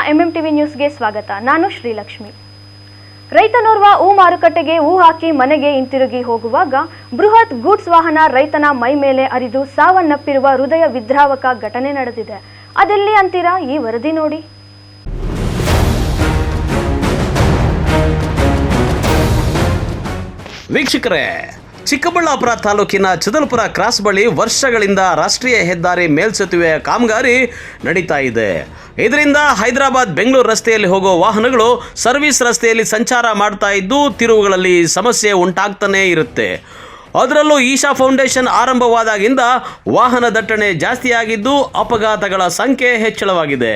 MMTV ನ್ಯೂಸ್ಗೆ ಸ್ವಾಗತ. ನಾನು ಶ್ರೀಲಕ್ಷ್ಮಿ. ರೈತನೋರ್ವ ಹೂ ಮಾರುಕಟ್ಟೆಗೆ ಹೂ ಹಾಕಿ ಮನೆಗೆ ಹಿಂತಿರುಗಿ ಹೋಗುವಾಗ ಬೃಹತ್ ಗೂಡ್ಸ್ ವಾಹನ ರೈತನ ಮೈ ಮೇಲೆ ಹರಿದು ಸಾವನ್ನಪ್ಪಿರುವ ಹೃದಯ ವಿದ್ರಾವಕ ಘಟನೆ ನಡೆದಿದೆ. ಅದೆಲ್ಲಿ ಅಂತೀರಾ? ಈ ವರದಿ ನೋಡಿ. ವೀಕ್ಷಕರೇ, ಚಿಕ್ಕಬಳ್ಳಾಪುರ ತಾಲೂಕಿನ ಚದಲಪುರ ಕ್ರಾಸ್ ಬಳಿ ವರ್ಷಗಳಿಂದ ರಾಷ್ಟ್ರೀಯ ಹೆದ್ದಾರಿ ಮೇಲ್ಸೇತುವೆಯ ಕಾಮಗಾರಿ ನಡೀತಾ ಇದೆ. ಇದರಿಂದ ಹೈದರಾಬಾದ್ ಬೆಂಗಳೂರು ರಸ್ತೆಯಲ್ಲಿ ಹೋಗೋ ವಾಹನಗಳು ಸರ್ವಿಸ್ ರಸ್ತೆಯಲ್ಲಿ ಸಂಚಾರ ಮಾಡ್ತಾ ಇದ್ದು ತಿರುವುಗಳಲ್ಲಿ ಸಮಸ್ಯೆ ಉಂಟಾಗ್ತಾನೇ ಇರುತ್ತೆ. ಅದರಲ್ಲೂ ಈಶಾ ಫೌಂಡೇಶನ್ ಆರಂಭವಾದಾಗಿಂದ ವಾಹನ ದಟ್ಟಣೆ ಜಾಸ್ತಿಯಾಗಿದ್ದು ಅಪಘಾತಗಳ ಸಂಖ್ಯೆ ಹೆಚ್ಚಳವಾಗಿದೆ.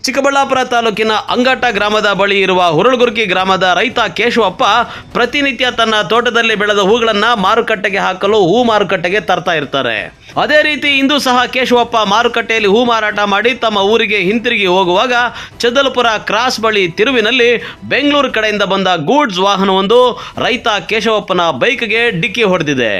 ಚಿಕ್ಕಬಳ್ಳಾಪುರ ತಾಲೂಕಿನ ಅಂಗಾಟ ಗ್ರಾಮದ ಬಳಿ ಇರುವ ಹುರಳಗುರ್ಕಿ ಗ್ರಾಮದ ರೈತ ಕೇಶವಪ್ಪ ಪ್ರತಿನಿತ್ಯ ತನ್ನ ತೋಟದಲ್ಲಿ ಬೆಳೆದ ಹೂಗಳನ್ನು ಮಾರುಕಟ್ಟೆಗೆ ಹಾಕಲು ಹೂ ಮಾರುಕಟ್ಟೆಗೆ ತರ್ತಾ ಇರ್ತಾರೆ. ಅದೇ ರೀತಿ ಇಂದು ಸಹ ಕೇಶವಪ್ಪ ಮಾರುಕಟ್ಟೆಯಲ್ಲಿ ಹೂ ಮಾರಾಟ ಮಾಡಿ ತಮ್ಮ ಊರಿಗೆ ಹಿಂತಿರುಗಿ ಹೋಗುವಾಗ ಚದಲಪುರ ಕ್ರಾಸ್ ಬಳಿ ತಿರುವಿನಲ್ಲಿ ಬೆಂಗಳೂರು ಕಡೆಯಿಂದ ಬಂದ ಗೂಡ್ಸ್ ವಾಹನವೊಂದು ರೈತ ಕೇಶವಪ್ಪನ ಬೈಕ್ಗೆ ಡಿಕ್ಕಿ ಹೊಡೆದಿದೆ.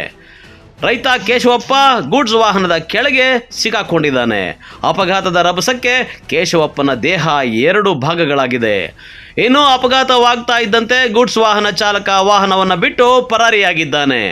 ರೈತ ಕೇಶವಪ್ಪ ಗೂಡ್ಸ್ ವಾಹನದ ಕೆಳಗೆ ಸಿಕ್ಕಾಕೊಂಡಿದ್ದಾನೆ. ಅಪಘಾತದ ರಭಸಕ್ಕೆ ಕೇಶವಪ್ಪನ ದೇಹ 2 ಭಾಗಗಳಾಗಿದೆ. ಇನ್ನು ಅಪಘಾತವಾಗ್ತಾ ಇದ್ದಂತೆ ಗೂಡ್ಸ್ ವಾಹನ ಚಾಲಕ ವಾಹನವನ್ನು ಬಿಟ್ಟು ಪರಾರಿಯಾಗಿದ್ದಾನೆ.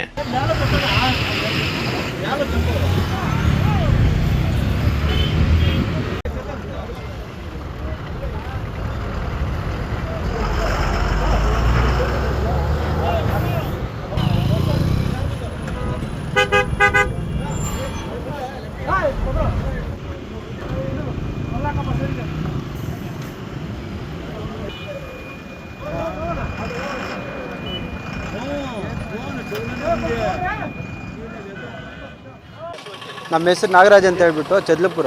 ನಮ್ಮ ಹೆಸರು ನಾಗರಾಜ್ ಅಂತ ಹೇಳ್ಬಿಟ್ಟು ಚದಲಪುರ.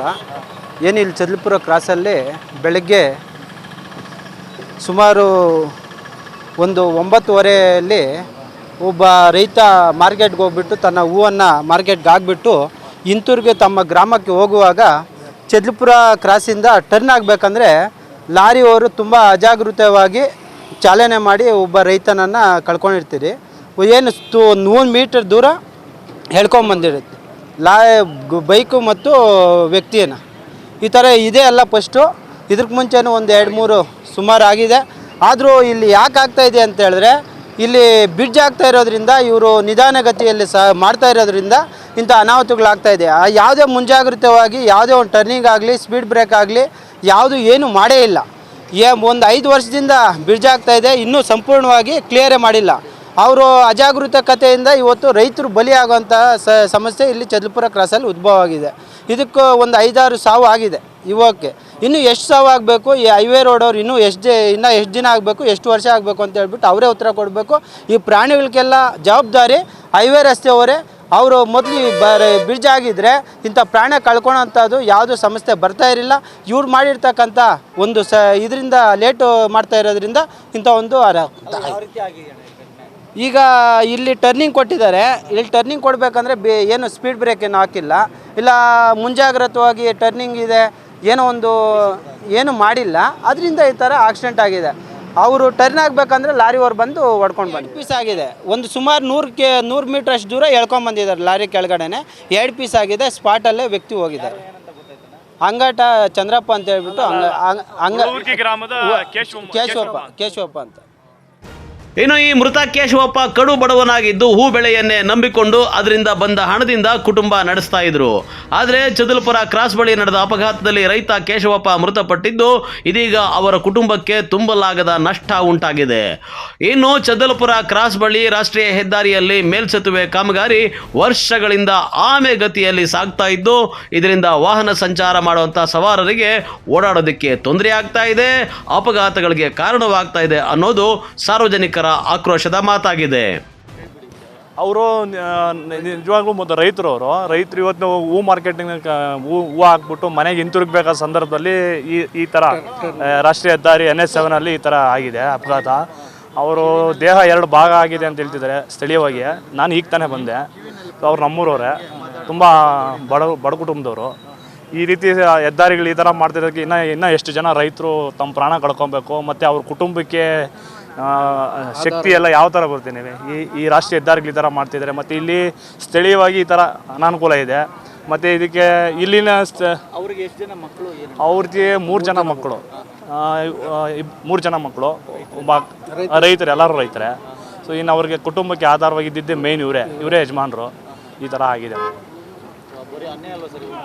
ಏನಿಲ್ಲ, ಚದಲಪುರ ಕ್ರಾಸಲ್ಲಿ ಬೆಳಗ್ಗೆ ಸುಮಾರು ಒಂದು 9:30 ಒಬ್ಬ ರೈತ ಮಾರ್ಕೆಟ್ಗೆ ಹೋಗ್ಬಿಟ್ಟು ತನ್ನ ಹೂವನ್ನು ಮಾರ್ಕೆಟ್ಗೆ ಹಾಕ್ಬಿಟ್ಟು ಹಿಂತಿರುಗಿ ತಮ್ಮ ಗ್ರಾಮಕ್ಕೆ ಹೋಗುವಾಗ ಚದಲಪುರ ಕ್ರಾಸಿಂದ ಟರ್ನ್ ಆಗಬೇಕಂದ್ರೆ ಲಾರಿಯವರು ತುಂಬ ಅಜಾಗೃತವಾಗಿ ಚಾಲನೆ ಮಾಡಿ ಒಬ್ಬ ರೈತನನ್ನು ಕಳ್ಕೊಂಡಿರ್ತೀರಿ. ಏನು 100 ಮೀಟರ್ ದೂರ ಹೇಳ್ಕೊಂಬಂದಿರುತ್ತೆ ಬೈಕು ಮತ್ತು ವ್ಯಕ್ತಿಯನ್ನು. ಈ ಥರ ಇದೆ ಅಲ್ಲ. ಫಸ್ಟು ಇದಕ್ಕೆ ಮುಂಚೆನೂ ಒಂದು 2-3 ಸುಮಾರು ಆಗಿದೆ. ಆದರೂ ಇಲ್ಲಿ ಯಾಕೆ ಆಗ್ತಾಯಿದೆ ಅಂತ ಹೇಳಿದ್ರೆ, ಇಲ್ಲಿ ಬ್ರಿಡ್ಜ್ ಆಗ್ತಾ ಇರೋದ್ರಿಂದ ಇವರು ನಿಧಾನಗತಿಯಲ್ಲಿ ಮಾಡ್ತಾ ಇರೋದ್ರಿಂದ ಇಂಥ ಅನಾಹುತಗಳಾಗ್ತಾಯಿದೆ. ಯಾವುದೇ ಮುಂಜಾಗ್ರತವಾಗಿ ಯಾವುದೇ ಒಂದು ಟರ್ನಿಂಗ್ ಆಗಲಿ ಸ್ಪೀಡ್ ಬ್ರೇಕ್ ಆಗಲಿ ಯಾವುದು ಏನು ಮಾಡೇ ಇಲ್ಲ. ಒಂದು 5 ವರ್ಷದಿಂದ ಬ್ರಿಡ್ಜ್ ಆಗ್ತಾಯಿದೆ, ಇನ್ನೂ ಸಂಪೂರ್ಣವಾಗಿ ಕ್ಲಿಯರೇ ಮಾಡಿಲ್ಲ. ಅವರು ಅಜಾಗರೂಕತೆಯಿಂದ ಇವತ್ತು ರೈತರು ಬಲಿಯಾಗುವಂಥ ಸಮಸ್ಯೆ ಇಲ್ಲಿ ಚದಲಪುರ ಕ್ರಾಸಲ್ಲಿ ಉದ್ಭವ ಆಗಿದೆ. ಇದಕ್ಕೆ ಒಂದು 5-6 ಸಾವು ಆಗಿದೆ ಇವಾಗಕ್ಕೆ. ಇನ್ನೂ ಎಷ್ಟು ಸಾವು ಆಗಬೇಕು, ಈ ಹೈವೇ ರೋಡವ್ರು ಇನ್ನೂ ಎಷ್ಟು ದಿನ ಆಗಬೇಕು, ಎಷ್ಟು ವರ್ಷ ಆಗಬೇಕು ಅಂತ ಹೇಳ್ಬಿಟ್ಟು ಅವರೇ ಉತ್ತರ ಕೊಡಬೇಕು. ಈ ಪ್ರಾಣಿಗಳಿಗೆಲ್ಲ ಜವಾಬ್ದಾರಿ ಹೈವೇ ರಸ್ತೆಯವರೇ. ಅವರು ಮೊದಲು ಬ್ರಿಡ್ಜ್ ಆಗಿದ್ದರೆ ಇಂಥ ಪ್ರಾಣ ಕಳ್ಕೊಳೋಂಥದ್ದು ಯಾವುದೂ ಸಮಸ್ಯೆ ಬರ್ತಾ ಇರಲಿಲ್ಲ. ಇವ್ರು ಮಾಡಿರ್ತಕ್ಕಂಥ ಒಂದು ಇದರಿಂದ ಲೇಟು ಮಾಡ್ತಾ ಇರೋದ್ರಿಂದ ಇಂಥ ಒಂದು ಈಗ ಇಲ್ಲಿ ಟರ್ನಿಂಗ್ ಕೊಟ್ಟಿದ್ದಾರೆ. ಇಲ್ಲಿ ಟರ್ನಿಂಗ್ ಕೊಡಬೇಕಂದ್ರೆ ಏನು ಸ್ಪೀಡ್ ಬ್ರೇಕ್ ಏನು ಹಾಕಿಲ್ಲ, ಇಲ್ಲ ಮುಂಜಾಗ್ರತವಾಗಿ ಟರ್ನಿಂಗ್ ಇದೆ ಏನು ಮಾಡಿಲ್ಲ. ಅದರಿಂದ ಈ ಥರ ಆಕ್ಸಿಡೆಂಟ್ ಆಗಿದೆ. ಅವರು ಟರ್ನ್ ಆಗಬೇಕಂದ್ರೆ ಲಾರಿಯವ್ರು ಬಂದು ಹೊಡ್ಕೊಂಡು ಬಂದು ಪೀಸ್ ಆಗಿದೆ. ಒಂದು ಸುಮಾರು 100 ಮೀಟ್ರ್ ಅಷ್ಟು ದೂರ ಎಳ್ಕೊಂಬಂದಿದ್ದಾರೆ ಲಾರಿ ಕೆಳಗಡೆನೆ. 2 ಪೀಸ್ ಆಗಿದೆ. ಸ್ಪಾಟಲ್ಲೇ ವ್ಯಕ್ತಿ ಹೋಗಿದ್ದಾರೆ. ಅಂಗಾಟ ಚಂದ್ರಪ್ಪ ಅಂತ ಹೇಳ್ಬಿಟ್ಟು ಕೇಶವಪ್ಪ ಅಂತ. ಇನ್ನು ಈ ಮೃತ ಕೇಶವಪ್ಪ ಕಡು ಬಡವನಾಗಿದ್ದು ಹೂ ಬೆಳೆಯನ್ನೇ ನಂಬಿಕೊಂಡು ಅದರಿಂದ ಬಂದ ಹಣದಿಂದ ಕುಟುಂಬ ನಡೆಸ್ತಾ ಇದ್ರು. ಆದರೆ ಚದಲಪುರ ಕ್ರಾಸ್ ಬಳಿ ನಡೆದ ಅಪಘಾತದಲ್ಲಿ ರೈತ ಕೇಶವಪ್ಪ ಮೃತಪಟ್ಟಿದ್ದು ಇದೀಗ ಅವರ ಕುಟುಂಬಕ್ಕೆ ತುಂಬಲಾಗದ ನಷ್ಟ ಉಂಟಾಗಿದೆ. ಇನ್ನು ಚದಲಪುರ ಕ್ರಾಸ್ ಬಳಿ ರಾಷ್ಟ್ರೀಯ ಹೆದ್ದಾರಿಯಲ್ಲಿ ಮೇಲ್ಸೇತುವೆ ಕಾಮಗಾರಿ ವರ್ಷಗಳಿಂದ ಆಮೆಗತಿಯಲ್ಲಿ ಸಾಗ್ತಾ ಇದ್ದು ಇದರಿಂದ ವಾಹನ ಸಂಚಾರ ಮಾಡುವಂಥ ಸವಾರರಿಗೆ ಓಡಾಡೋದಕ್ಕೆ ತೊಂದರೆ ಆಗ್ತಾ ಇದೆ, ಅಪಘಾತಗಳಿಗೆ ಕಾರಣವಾಗ್ತಾ ಇದೆ ಅನ್ನೋದು ಸಾರ್ವಜನಿಕರ ಆಕ್ರೋಶದ ಮಾತಾಗಿದೆ. ಅವರು ನಿಜವಾಗ್ಲೂ ರೈತರು ಇವತ್ತು ಹೂ ಮಾರ್ಕೆಟಿಂಗ್ ಹೂ ಹಾಕ್ಬಿಟ್ಟು ಮನೆಗೆ ಹಿಂತಿರುಗಬೇಕಾದ ಸಂದರ್ಭದಲ್ಲಿ ಈ ಥರ ರಾಷ್ಟ್ರೀಯ ಹೆದ್ದಾರಿ NH7 ಈ ಥರ ಆಗಿದೆ ಅಪಘಾತ. ಅವರು ದೇಹ 2 ಭಾಗ ಆಗಿದೆ ಅಂತ ಹೇಳ್ತಿದ್ದಾರೆ ಸ್ಥಳೀಯವಾಗಿ. ನಾನು ಈಗ ತಾನೇ ಬಂದೆ. ಅವ್ರು ನಮ್ಮೂರವರೇ, ತುಂಬ ಬಡ ಕುಟುಂಬದವರು. ಈ ರೀತಿ ಹೆದ್ದಾರಿಗಳು ಈ ಥರ ಮಾಡ್ತಿದ್ದಕ್ಕೆ ಇನ್ನೂ ಎಷ್ಟು ಜನ ರೈತರು ತಮ್ಮ ಪ್ರಾಣ ಕಳ್ಕೊಬೇಕು, ಮತ್ತು ಅವ್ರ ಕುಟುಂಬಕ್ಕೆ ಶಕ್ತಿ ಎಲ್ಲ ಯಾವ ಥರ ಬರ್ತೀನಿ ಈ ರಾಷ್ಟ್ರೀಯ ಹೆದ್ದಾರಿಗಳು ಈ ಥರ ಮಾಡ್ತಿದ್ದಾರೆ. ಮತ್ತು ಇಲ್ಲಿ ಸ್ಥಳೀಯವಾಗಿ ಈ ಥರ ಅನಾನುಕೂಲ ಇದೆ. ಮತ್ತು ಇದಕ್ಕೆ ಇಲ್ಲಿನ ಅವ್ರಿಗೆ ಎಷ್ಟು ಜನ ಮಕ್ಕಳು? ಅವ್ರಿಗೆ 3 ಜನ ಮಕ್ಕಳು. ಮೂರು ಜನ ಮಕ್ಕಳು, ಒಬ್ಬ ರೈತರು, ಎಲ್ಲರೂ ರೈತರೇ. ಸೊ ಇನ್ನು ಅವ್ರಿಗೆ ಕುಟುಂಬಕ್ಕೆ ಆಧಾರವಾಗಿದ್ದಿದ್ದೇ ಮೇಯ್ನ್ ಇವರೇ ಯಜಮಾನರು. ಈ ಥರ ಆಗಿದೆ.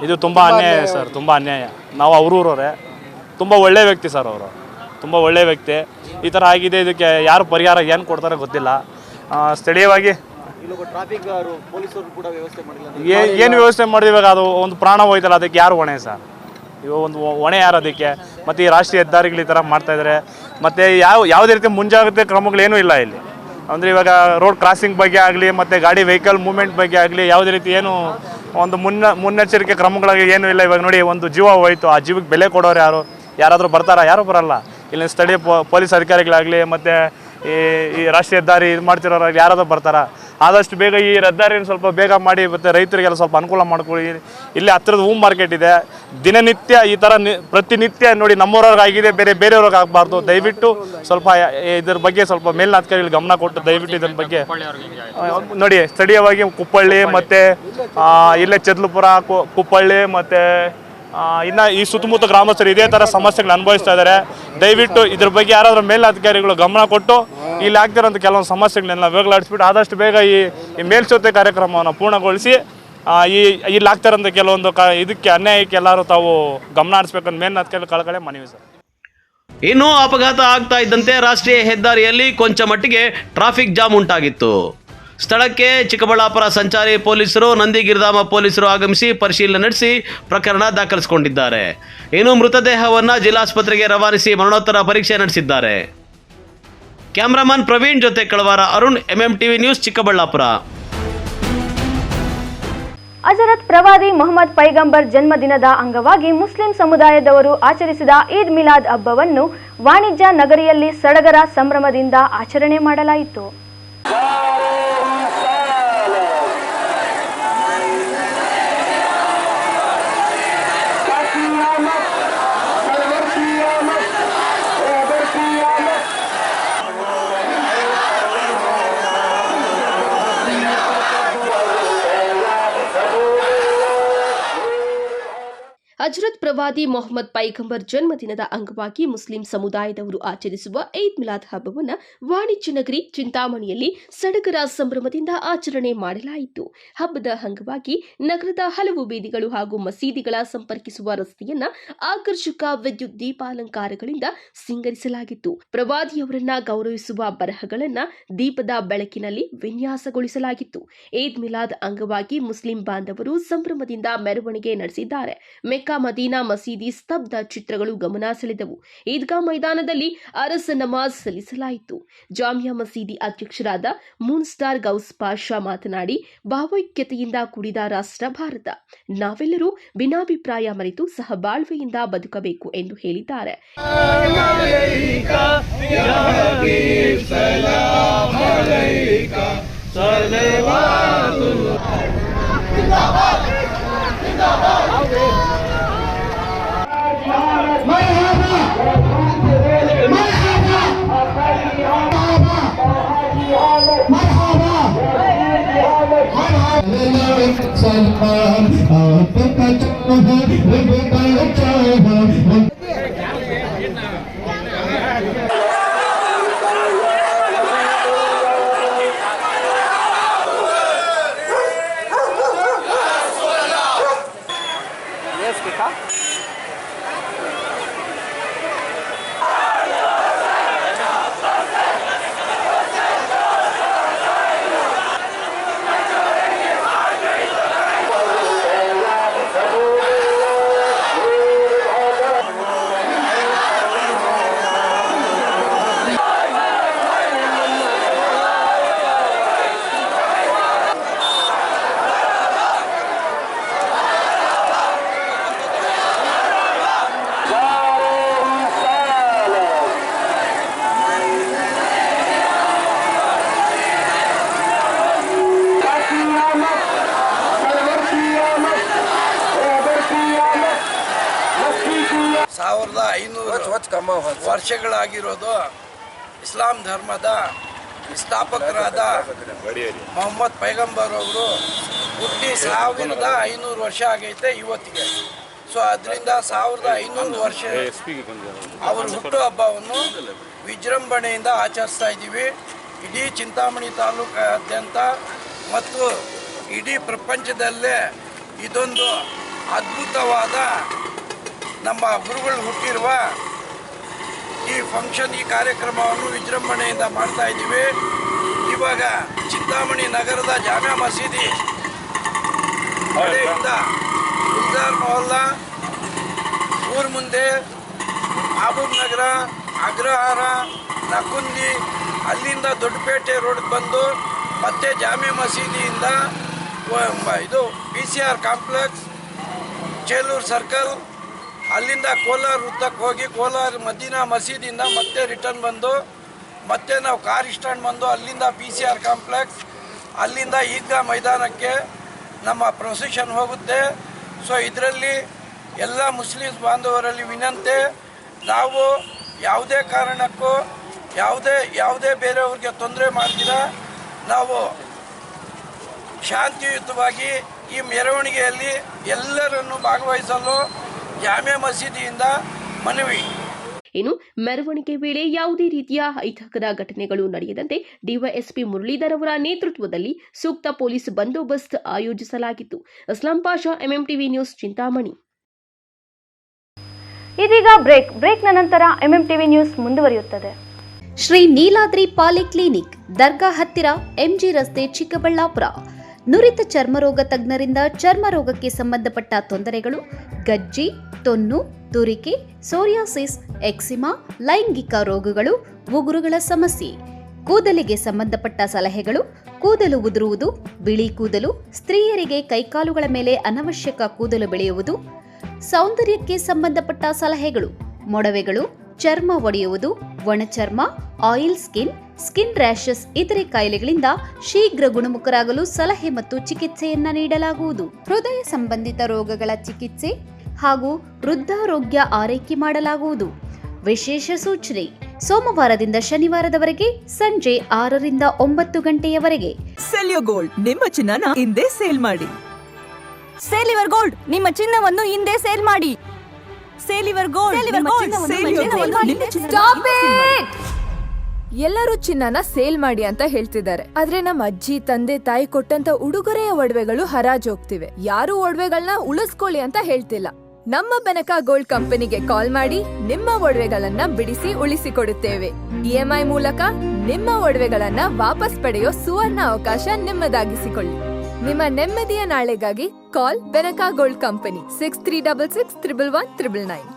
ಇದು ತುಂಬ ಅನ್ಯಾಯ ಸರ್, ತುಂಬ ಅನ್ಯಾಯ. ನಾವು ಅವ್ರೂರವರೇ, ತುಂಬ ಒಳ್ಳೆಯ ವ್ಯಕ್ತಿ ಸರ್ ಅವರು, ತುಂಬ ಒಳ್ಳೆಯ ವ್ಯಕ್ತಿ. ಈ ಥರ ಆಗಿದೆ. ಇದಕ್ಕೆ ಯಾರು ಪರಿಹಾರ ಏನು ಕೊಡ್ತಾರೆ ಗೊತ್ತಿಲ್ಲ. ಸ್ಥಳೀಯವಾಗಿ ಏನು ವ್ಯವಸ್ಥೆ ಮಾಡಿದ್ವಿ, ಇವಾಗ ಅದು ಒಂದು ಪ್ರಾಣ ಹೋಯ್ತಲ್ಲ, ಅದಕ್ಕೆ ಯಾರು ಹೊಣೆ ಸರ್? ಇವಾಗ ಒಂದು ಹೊಣೆ ಯಾರು ಅದಕ್ಕೆ? ಮತ್ತು ಈ ರಾಷ್ಟ್ರೀಯ ಹೆದ್ದಾರಿಗಳು ಈ ಥರ ಮಾಡ್ತಾಯಿದ್ದಾರೆ. ಮತ್ತು ಯಾವುದೇ ರೀತಿ ಮುಂಜಾಗ್ರತೆ ಕ್ರಮಗಳೇನೂ ಇಲ್ಲ ಇಲ್ಲಿ. ಅಂದರೆ ಇವಾಗ ರೋಡ್ ಕ್ರಾಸಿಂಗ್ ಬಗ್ಗೆ ಆಗಲಿ, ಮತ್ತು ಗಾಡಿ ವೆಹಿಕಲ್ ಮೂವ್ಮೆಂಟ್ ಬಗ್ಗೆ ಆಗಲಿ, ಯಾವುದೇ ರೀತಿ ಏನು ಒಂದು ಮುನ್ನೆಚ್ಚರಿಕೆ ಕ್ರಮಗಳಾಗಿ ಏನೂ ಇಲ್ಲ. ಇವಾಗ ನೋಡಿ, ಒಂದು ಜೀವ ಹೋಯ್ತು, ಆ ಜೀವಕ್ಕೆ ಬೆಲೆ ಕೊಡೋರು ಯಾರಾದರೂ ಬರ್ತಾರಾ? ಯಾರೂ ಬರಲ್ಲ. ಇಲ್ಲಿ ಸ್ಥಳೀಯ ಪೊಲೀಸ್ ಅಧಿಕಾರಿಗಳಾಗಲಿ, ಮತ್ತು ಈ ರಾಷ್ಟ್ರೀಯ ಹೆದ್ದಾರಿ ಇದು ಮಾಡ್ತಿರೋರು ಯಾರಾದರೂ ಬರ್ತಾರಾ? ಆದಷ್ಟು ಬೇಗ ಈ ಹೆದ್ದಾರಿನ ಸ್ವಲ್ಪ ಬೇಗ ಮಾಡಿ, ಮತ್ತು ರೈತರಿಗೆಲ್ಲ ಸ್ವಲ್ಪ ಅನುಕೂಲ ಮಾಡ್ಕೊಳ್ಳಿ. ಇಲ್ಲಿ ಹತ್ತಿರದ ಹೂ ಮಾರ್ಕೆಟ್ ಇದೆ. ದಿನನಿತ್ಯ ಈ ಥರ ಪ್ರತಿನಿತ್ಯ ನೋಡಿ, ನಮ್ಮೂರವ್ರಿಗಾಗಿದೆ, ಬೇರೆಯವ್ರಿಗೆ ಆಗಬಾರ್ದು. ದಯವಿಟ್ಟು ಸ್ವಲ್ಪ ಇದ್ರ ಬಗ್ಗೆ ಸ್ವಲ್ಪ ಮೇಲಿನ ಅಧಿಕಾರಿಗಳು ಗಮನ ಕೊಟ್ಟು ದಯವಿಟ್ಟು ಇದ್ರ ಬಗ್ಗೆ ನೋಡಿ. ಸ್ಥಳೀಯವಾಗಿ ಕುಪ್ಪಳ್ಳಿ, ಮತ್ತು ಇಲ್ಲೇ ಚದ್ಲಪುರ, ಕುಪ್ಪಳ್ಳಿ, ಮತ್ತು ಇನ್ನು ಈ ಸುತ್ತಮುತ್ತ ಗ್ರಾಮಸ್ಥರು ಇದೇ ಥರ ಸಮಸ್ಯೆಗಳು ಅನುಭವಿಸ್ತಾ ಇದ್ದಾರೆ. ದಯವಿಟ್ಟು ಇದ್ರ ಬಗ್ಗೆ ಯಾರಾದರೂ ಮೇಲಧಿಕಾರಿಗಳು ಗಮನ ಕೊಟ್ಟು ಇಲ್ಲಿ ಆಗ್ತಿರೋಂಥ ಕೆಲವೊಂದು ಸಮಸ್ಯೆಗಳನ್ನೆಲ್ಲ ಹೋಗಲಾಡಿಸ್ಬಿಟ್ಟು ಆದಷ್ಟು ಬೇಗ ಈ ಮೇಲ್ಸೇತುವೆ ಕಾರ್ಯಕ್ರಮವನ್ನು ಪೂರ್ಣಗೊಳಿಸಿ ಇಲ್ಲಿ ಆಗ್ತಿರೋಂಥ ಕೆಲವೊಂದು ಇದಕ್ಕೆ ಅನ್ಯಾಯಕ್ಕೆ ಎಲ್ಲರೂ ತಾವು ಗಮನ ಹರಿಸ್ಬೇಕಂತ ಮೇಲಧಿಕಾರಿಗಳು ಕಳಕಳೆ ಮನವಿ ಸರ್. ಇನ್ನು ಅಪಘಾತ ಆಗ್ತಾ ಇದ್ದಂತೆ ರಾಷ್ಟ್ರೀಯ ಹೆದ್ದಾರಿಯಲ್ಲಿ ಕೊಂಚ ಮಟ್ಟಿಗೆ ಟ್ರಾಫಿಕ್ ಜಾಮ್ ಉಂಟಾಗಿತ್ತು. ಸ್ಥಳಕ್ಕೆ ಚಿಕ್ಕಬಳ್ಳಾಪುರ ಸಂಚಾರಿ ಪೊಲೀಸರು, ನಂದಿಗಿರಿಧಾಮ ಪೊಲೀಸರು ಆಗಮಿಸಿ ಪರಿಶೀಲನೆ ನಡೆಸಿ ಪ್ರಕರಣ ದಾಖಲಿಸಿಕೊಂಡಿದ್ದಾರೆ. ಇನ್ನು ಮೃತದೇಹವನ್ನು ಜಿಲ್ಲಾಸ್ಪತ್ರೆಗೆ ರವಾನಿಸಿ ಮರಣೋತ್ತರ ಪರೀಕ್ಷೆ ನಡೆಸಿದ್ದಾರೆ. ಕ್ಯಾಮ್ರಾಮನ್ ಪ್ರವೀಣ್ ಜೊತೆ ಕಳವಾರ ಅರುಣ್, MMTV ನ್ಯೂಸ್, ಚಿಕ್ಕಬಳ್ಳಾಪುರ. ಹಜರತ್ ಪ್ರವಾದಿ ಮೊಹಮ್ಮದ್ ಪೈಗಂಬರ್ ಜನ್ಮದಿನದ ಅಂಗವಾಗಿ ಮುಸ್ಲಿಂ ಸಮುದಾಯದವರು ಆಚರಿಸಿದ ಈದ್ ಮಿಲಾದ್ ಹಬ್ಬವನ್ನು ವಾಣಿಜ್ಯ ನಗರಿಯಲ್ಲಿ ಸಡಗರ ಸಂಭ್ರಮದಿಂದ ಆಚರಣೆ ಮಾಡಲಾಯಿತು. ಹಜರತ್ ಪ್ರವಾದಿ ಮೊಹಮ್ಮದ್ ಪೈಗಂಬರ್ ಜನ್ಮದಿನದ ಅಂಗವಾಗಿ ಮುಸ್ಲಿಂ ಸಮುದಾಯದವರು ಆಚರಿಸುವ ಈದ್ ಮಿಲಾದ್ ಹಬ್ಬವನ್ನು ವಾಣಿಜ್ಯ ನಗರಿ ಚಿಂತಾಮಣಿಯಲ್ಲಿ ಸಡಗರ ಸಂಭ್ರಮದಿಂದ ಆಚರಣೆ ಮಾಡಲಾಯಿತು. ಹಬ್ಬದ ಅಂಗವಾಗಿ ನಗರದ ಹಲವು ಬೀದಿಗಳು ಹಾಗೂ ಮಸೀದಿಗಳ ಸಂಪರ್ಕಿಸುವ ರಸ್ತೆಯನ್ನ ಆಕರ್ಷಕ ವಿದ್ಯುತ್ ದೀಪಾಲಂಕಾರಗಳಿಂದ ಸಿಂಗರಿಸಲಾಗಿತ್ತು. ಪ್ರವಾದಿಯವರನ್ನ ಗೌರವಿಸುವ ಬರಹಗಳನ್ನ ದೀಪದ ಬೆಳಕಿನಲ್ಲಿ ವಿನ್ಯಾಸಗೊಳಿಸಲಾಗಿತ್ತು. ಈದ್ ಮಿಲಾದ್ ಅಂಗವಾಗಿ ಮುಸ್ಲಿಂ ಬಾಂಧವರು ಸಂಭ್ರಮದಿಂದ ಮೆರವಣಿಗೆ ನಡೆಸಿದ್ದಾರೆ. ಮೆಕ್ಕಾ ಮದೀನಾ ಮಸೀದಿ ಸ್ತಬ್ಧ ಚಿತ್ರಗಳು ಗಮನ ಸೆಳೆದವು. ಈದ್ಗಾ ಮೈದಾನದಲ್ಲಿ ಅರಸ ನಮಾಜ್ ಸಲ್ಲಿಸಲಾಯಿತು. ಜಾಮಿಯಾ ಮಸೀದಿ ಅಧ್ಯಕ್ಷರಾದ ಮೂನ್ಸ್ಟಾರ್ ಗೌಸ್ ಪಾಷಾ ಮಾತನಾಡಿ, ಭಾವೈಕ್ಯತೆಯಿಂದ ಕೂಡಿದ ರಾಷ್ಟ್ರ ಭಾರತ. ನಾವೆಲ್ಲರೂ ಭಿನ್ನಾಭಿಪ್ರಾಯ ಮರೆತು ಸಹಬಾಳ್ವೆಯಿಂದ ಬದುಕಬೇಕು ಎಂದು ಹೇಳಿದ್ದಾರೆ. ವರ್ಷಗಳಾಗಿರೋದು ಇಸ್ಲಾಂ ಧರ್ಮದ ಸ್ಥಾಪಕರಾದ ಮೊಹಮ್ಮದ್ ಪೈಗಂಬರ್ ಅವರು ಹುಟ್ಟಿ 1500 ವರ್ಷ ಆಗೈತೆ ಇವತ್ತಿಗೆ. ಸೊ ಅದರಿಂದ 1500 ವರ್ಷ ಅವರ ಹುಟ್ಟುಹಬ್ಬವನ್ನು ವಿಜೃಂಭಣೆಯಿಂದ ಆಚರಿಸ್ತಾ ಇದ್ದೀವಿ. ಇಡೀ ಚಿಂತಾಮಣಿ ತಾಲೂಕಾದ್ಯಂತ ಮತ್ತು ಇಡೀ ಪ್ರಪಂಚದಲ್ಲೇ ಇದೊಂದು ಅದ್ಭುತವಾದ ನಮ್ಮ ಗುರುಗಳು ಹುಟ್ಟಿರುವ ಈ ಫಂಕ್ಷನ್, ಈ ಕಾರ್ಯಕ್ರಮವನ್ನು ವಿಜೃಂಭಣೆಯಿಂದ ಮಾಡ್ತಾ ಇದ್ದೀವಿ. ಇವಾಗ ಚಿಂತಾಮಣಿ ನಗರದ ಜಾಮಾ ಮಸೀದಿ ಕಡೆಯಿಂದ ಗುಲ್ಜಾರ್ ಮೊಹಲ್ಲಾ, ಊರ ಮುಂದೆ ಮಹಬೂಬ್ ನಗರ, ಅಗ್ರಹಾರ, ನಕುಂದಿ, ಅಲ್ಲಿಂದ ದೊಡ್ಡಪೇಟೆ ರೋಡ್ಗೆ ಬಂದು ಮತ್ತೆ ಜಾಮಾ ಮಸೀದಿಯಿಂದ ಇದು PCR ಕಾಂಪ್ಲೆಕ್ಸ್, ಚೇಲೂರು ಸರ್ಕಲ್, ಅಲ್ಲಿಂದ ಕೋಲಾರ ವೃತ್ತಕ್ಕೆ ಹೋಗಿ ಕೋಲಾರ ಮದೀನಾ ಮಸೀದಿಯಿಂದ ಮತ್ತೆ ರಿಟರ್ನ್ ಬಂದು ಮತ್ತೆ ನಾವು ಕಾರ್ ಸ್ಟ್ಯಾಂಡ್ ಬಂದು ಅಲ್ಲಿಂದ PCR ಕಾಂಪ್ಲೆಕ್ಸ್, ಅಲ್ಲಿಂದ ಈದ್ಗಾ ಮೈದಾನಕ್ಕೆ ನಮ್ಮ ಪ್ರೊಸೆಷನ್ ಹೋಗುತ್ತೆ. ಸೊ ಇದರಲ್ಲಿ ಎಲ್ಲ ಮುಸ್ಲಿಮ್ಸ್ ಬಾಂಧವರಲ್ಲಿ ವಿನಂತಿ, ನಾವು ಯಾವುದೇ ಕಾರಣಕ್ಕೂ ಯಾವುದೇ ಬೇರೆಯವ್ರಿಗೆ ತೊಂದರೆ ಮಾಡ್ತೀರ, ನಾವು ಶಾಂತಿಯುತವಾಗಿ ಈ ಮೆರವಣಿಗೆಯಲ್ಲಿ ಎಲ್ಲರನ್ನು ಭಾಗವಹಿಸಲು ಜಾಮಾ ಮಸೀದಿಯಿಂದ ಮನವಿ. ಇನ್ನು ಮೆರವಣಿಗೆ ವೇಳೆ ಯಾವುದೇ ರೀತಿಯ ಅಹಿತಕರ ಘಟನೆಗಳು ನಡೆಯದಂತೆ ಡಿವೈಎಸ್ಪಿ ಮುರಳೀಧರ್ ಅವರ ನೇತೃತ್ವದಲ್ಲಿ ಸೂಕ್ತ ಪೊಲೀಸ್ ಬಂದೋಬಸ್ತ್ ಆಯೋಜಿಸಲಾಗಿತ್ತು. Aslam Pasha, MMTV news, Chintamani. ಇದೀಗ ಬ್ರೇಕ್ನ ನಂತರ MMTV ನ್ಯೂಸ್ ಮುಂದುವರಿಯುತ್ತದೆ. ಶ್ರೀ ನೀಲಾದ್ರಿ ಪಾಲಿಕ್ಲಿನಿಕ್, ದರ್ಗಾ ಹತ್ತಿರ, MG ರಸ್ತೆ, ಚಿಕ್ಕಬಳ್ಳಾಪುರ. ನುರಿತ ಚರ್ಮರೋಗ ತಜ್ಞರಿಂದ ಚರ್ಮರೋಗಕ್ಕೆ ಸಂಬಂಧಪಟ್ಟ ತೊಂದರೆಗಳು, ಗಜ್ಜಿ, ತೊನ್ನು, ತುರಿಕೆ, ಸೋರಿಯಾಸಿಸ್, ಎಕ್ಸಿಮಾ, ಲೈಂಗಿಕ ರೋಗಗಳು, ಉಗುರುಗಳ ಸಮಸ್ಯೆ, ಕೂದಲಿಗೆ ಸಂಬಂಧಪಟ್ಟ ಸಲಹೆಗಳು, ಕೂದಲು ಉದುರುವುದು, ಬಿಳಿ ಕೂದಲು, ಸ್ತ್ರೀಯರಿಗೆ ಕೈಕಾಲುಗಳ ಮೇಲೆ ಅನವಶ್ಯಕ ಕೂದಲು ಬೆಳೆಯುವುದು, ಸೌಂದರ್ಯಕ್ಕೆ ಸಂಬಂಧಪಟ್ಟ ಸಲಹೆಗಳು, ಮೊಡವೆಗಳು, ಚರ್ಮ ಒಡೆಯುವುದು, ಒಣಚರ್ಮ, ಆಯಿಲ್ ಸ್ಕಿನ್ ರ್ಯಾಷಸ್ ಇತರೆ ಕಾಯಿಲೆಗಳಿಂದ ಶೀಘ್ರ ಗುಣಮುಖರಾಗಲು ಸಲಹೆ ಮತ್ತು ಚಿಕಿತ್ಸೆಯನ್ನ ನೀಡಲಾಗುವುದು. ಹೃದಯ ಸಂಬಂಧಿತ ರೋಗಗಳ ಚಿಕಿತ್ಸೆ ಹಾಗೂ ವೃದ್ಧಾರೋಗ್ಯ ಆರೈಕೆ ಮಾಡಲಾಗುವುದು. ವಿಶೇಷ ಸೂಚನೆ: ಸೋಮವಾರದಿಂದ ಶನಿವಾರದವರೆಗೆ ಸಂಜೆ 6 ರಿಂದ 9 ಗಂಟೆಯವರೆಗೆ. ಸೆಲ್ಯೋ ಗೋಲ್ಡ್, ನಿಮ್ಮ ಚಿನ್ನನ ಹಿಂದೆ ಸೇಲ್ ಮಾಡಿ. ಸೇಲಿವರ್ ಗೋಲ್ಡ್, ನಿಮ್ಮ ಚಿನ್ನವನ್ನು ಹಿಂದೆ ಸೇಲ್ ಮಾಡಿ. ಸೇಲಿವರ್ ಗೋಲ್ಡ್, ಎಲ್ಲರೂ ಚಿನ್ನನ ಸೇಲ್ ಮಾಡಿ ಅಂತ ಹೇಳ್ತಿದ್ದಾರೆ. ಆದ್ರೆ ನಮ್ಮ ಅಜ್ಜಿ, ತಂದೆ, ತಾಯಿ ಕೊಟ್ಟಂತ ಉಡುಗೊರೆಯ ಒಡವೆಗಳು ಹರಾಜೋಗ್ತಿವೆ. ಯಾರು ಒಡವೆಗಳನ್ನ ಉಳಿಸ್ಕೊಳ್ಳಿ ಅಂತ ಹೇಳ್ತಿಲ್ಲ. ನಮ್ಮ ಬೆನಕ ಗೋಲ್ಡ್ ಕಂಪನಿಗೆ ಕಾಲ್ ಮಾಡಿ ನಿಮ್ಮ ಒಡವೆಗಳನ್ನ ಬಿಡಿಸಿ ಉಳಿಸಿಕೊಡುತ್ತೇವೆ. EMI ಮೂಲಕ ನಿಮ್ಮ ಒಡವೆಗಳನ್ನ ವಾಪಸ್ ಪಡೆಯೋ ಸುವರ್ಣ ಅವಕಾಶ ನಿಮ್ಮದಾಗಿಸಿಕೊಳ್ಳಿ. ನಿಮ್ಮ ನೆಮ್ಮದಿಯ ನಾಳೆಗಾಗಿ ಕಾಲ್ Benaka gold company 6366 111 999.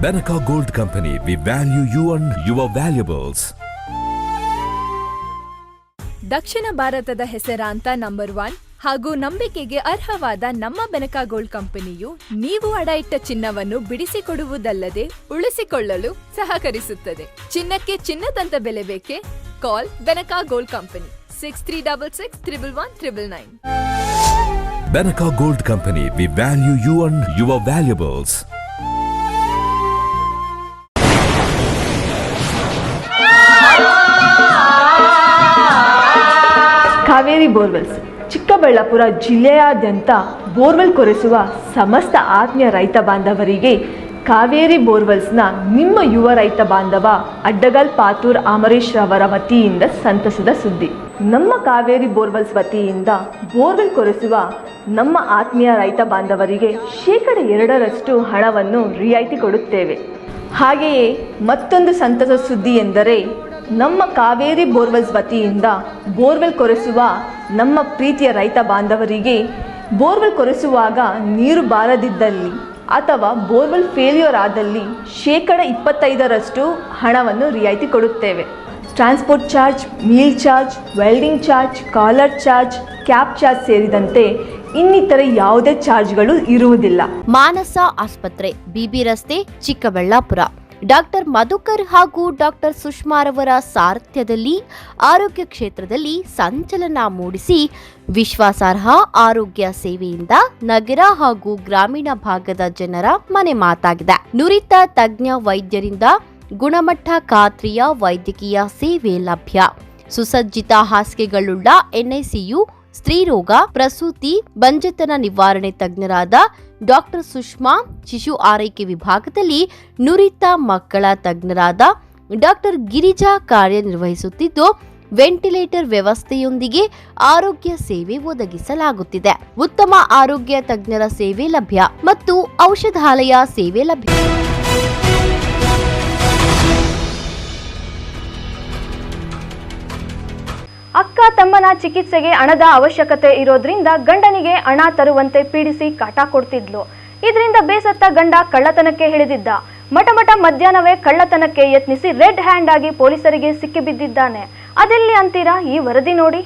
Benaka Gold Company, we value you and your valuables. ದಕ್ಷಿಣ ಭಾರತದ ಹೆಸರಾಂತ ನಂಬರ್ 1 ಹಾಗೂ ನಂಬಿಕೆಗೆ ಅರ್ಹವಾದ ನಮ್ಮ ಬೆನಕ ಗೋಲ್ಡ್ ಕಂಪನಿಯು ನೀವು ಅಡ ಇಟ್ಟ ಚಿನ್ನವನ್ನು ಬಿಡಿಸಿಕೊಡುವುದಲ್ಲದೆ ಉಳಿಸಿಕೊಳ್ಳಲು ಸಹಕರಿಸುತ್ತದೆ. ಚಿನ್ನಕ್ಕೆ ಚಿನ್ನದಂತ ಬೆಲೆ ಬೇಕೆ? ಕಾಲ್ Benaka gold company 6366 111 999. Benaka Gold Company, we value you and your valuables. Kaveri borewells, Chikkaballapura ಜಿಲ್ಲೆಯಾದ್ಯಂತ ಬೋರ್ವೆಲ್ ಕೊರೆಸುವ ಸಮಸ್ತ ಆತ್ಮೀಯ ರೈತ ಬಾಂಧವರಿಗೆ ಕಾವೇರಿ ಬೋರ್ವೆಲ್ಸ್ನ ನಿಮ್ಮ ಯುವ ರೈತ ಬಾಂಧವ ಅಡ್ಡಗಲ್ ಪಾತೂರ್ ಅಮರೀಶ್ ರವರ ವತಿಯಿಂದ ಸಂತಸದ ಸುದ್ದಿ. ನಮ್ಮ ಕಾವೇರಿ ಬೋರ್ವೆಲ್ಸ್ ವತಿಯಿಂದ ಬೋರ್ವೆಲ್ ಕೊರೆಸುವ ನಮ್ಮ ಆತ್ಮೀಯ ರೈತ ಬಾಂಧವರಿಗೆ 2% ಹಣವನ್ನು ರಿಯಾಯಿತಿ ಕೊಡುತ್ತೇವೆ. ಹಾಗೆಯೇ ಮತ್ತೊಂದು ಸಂತಸ ಸುದ್ದಿ ಎಂದರೆ, ನಮ್ಮ ಕಾವೇರಿ ಬೋರ್ವೆಲ್ಸ್ ವತಿಯಿಂದ ಬೋರ್ವೆಲ್ ಕೊರೆಸುವ ನಮ್ಮ ಪ್ರೀತಿಯ ರೈತ ಬಾಂಧವರಿಗೆ ಬೋರ್ವೆಲ್ ಕೊರೆಸುವಾಗ ನೀರು ಬಾರದಿದ್ದಲ್ಲಿ ಅಥವಾ ಬೋರ್ವೆಲ್ ಫೇಲ್ಯೂರ್ ಆದಲ್ಲಿ 25% ಹಣವನ್ನು ರಿಯಾಯಿತಿ ಕೊಡುತ್ತೇವೆ. Transport charge, meal charge, welding charge, collar charge, cab charge ಸೇರಿದಂತೆ ಇನ್ನಿತರೆ ಯಾವುದೇ ಚಾರ್ಜ್ಗಳು ಇರುವುದಿಲ್ಲ. ಮಾನಸ ಆಸ್ಪತ್ರೆ, BB ರಸ್ತೆ, ಚಿಕ್ಕಬಳ್ಳಾಪುರ. ಡಾಕ್ಟರ್ ಮಧುಕರ್ ಹಾಗೂ ಡಾಕ್ಟರ್ ಸುಷ್ಮಾರವರ ಸಾರಥ್ಯದಲ್ಲಿ ಆರೋಗ್ಯ ಕ್ಷೇತ್ರದಲ್ಲಿ ಸಂಚಲನ ಮೂಡಿಸಿ ವಿಶ್ವಾಸಾರ್ಹ ಆರೋಗ್ಯ ಸೇವೆಯಿಂದ ನಗರ ಹಾಗೂ ಗ್ರಾಮೀಣ ಭಾಗದ ಜನರ ಮನೆ ಮಾತಾಗಿದೆ. ನುರಿತ ತಜ್ಞ ವೈದ್ಯರಿಂದ ಗುಣಮಟ್ಟ ಖಾತ್ರಿಯ ವೈದ್ಯಕೀಯ ಸೇವೆ ಲಭ್ಯ. ಸುಸಜ್ಜಿತ ಹಾಸಿಗೆಗಳುಳ್ಳ NICU, ಸ್ತ್ರೀರೋಗ, ಪ್ರಸೂತಿ, ಬಂಜೆತನ ನಿವಾರಣೆ ತಜ್ಞರಾದ ಡಾಕ್ಟರ್ ಸುಷ್ಮಾ, ಶಿಶು ಆರೈಕೆ ವಿಭಾಗದಲ್ಲಿ ನುರಿತ ಮಕ್ಕಳ ತಜ್ಞರಾದ ಡಾಕ್ಟರ್ ಗಿರಿಜಾ ಕಾರ್ಯನಿರ್ವಹಿಸುತ್ತಿದ್ದು, ವೆಂಟಿಲೇಟರ್ ವ್ಯವಸ್ಥೆಯೊಂದಿಗೆ ಆರೋಗ್ಯ ಸೇವೆ ಒದಗಿಸಲಾಗುತ್ತಿದೆ. ಉತ್ತಮ ಆರೋಗ್ಯ ತಜ್ಞರ ಸೇವೆ ಲಭ್ಯ ಮತ್ತು ಔಷಧಾಲಯ ಸೇವೆ ಲಭ್ಯ. ಅಕ್ಕ ತಮ್ಮನ ಚಿಕಿತ್ಸೆಗೆ ಹಣದ ಅವಶ್ಯಕತೆ ಇರೋದ್ರಿಂದ ಗಂಡನಿಗೆ ಹಣ ತರುವಂತೆ ಪೀಡಿಸಿ ಕಾಟ ಕೊಡ್ತಿದ್ಲು. ಇದರಿಂದ ಬೇಸತ್ತ ಗಂಡ ಕಳ್ಳತನಕ್ಕೆ ಇಳಿದಿದ್ದ. ಮಠ ಮಧ್ಯಾಹ್ನವೇ ಕಳ್ಳತನಕ್ಕೆ ಯತ್ನಿಸಿ ರೆಡ್ ಹ್ಯಾಂಡ್ ಆಗಿ ಪೊಲೀಸರಿಗೆ ಸಿಕ್ಕಿಬಿದ್ದಿದ್ದಾನೆ. ಅದೆಲ್ಲಿ ಅಂತೀರಾ? ಈ ವರದಿ ನೋಡಿ.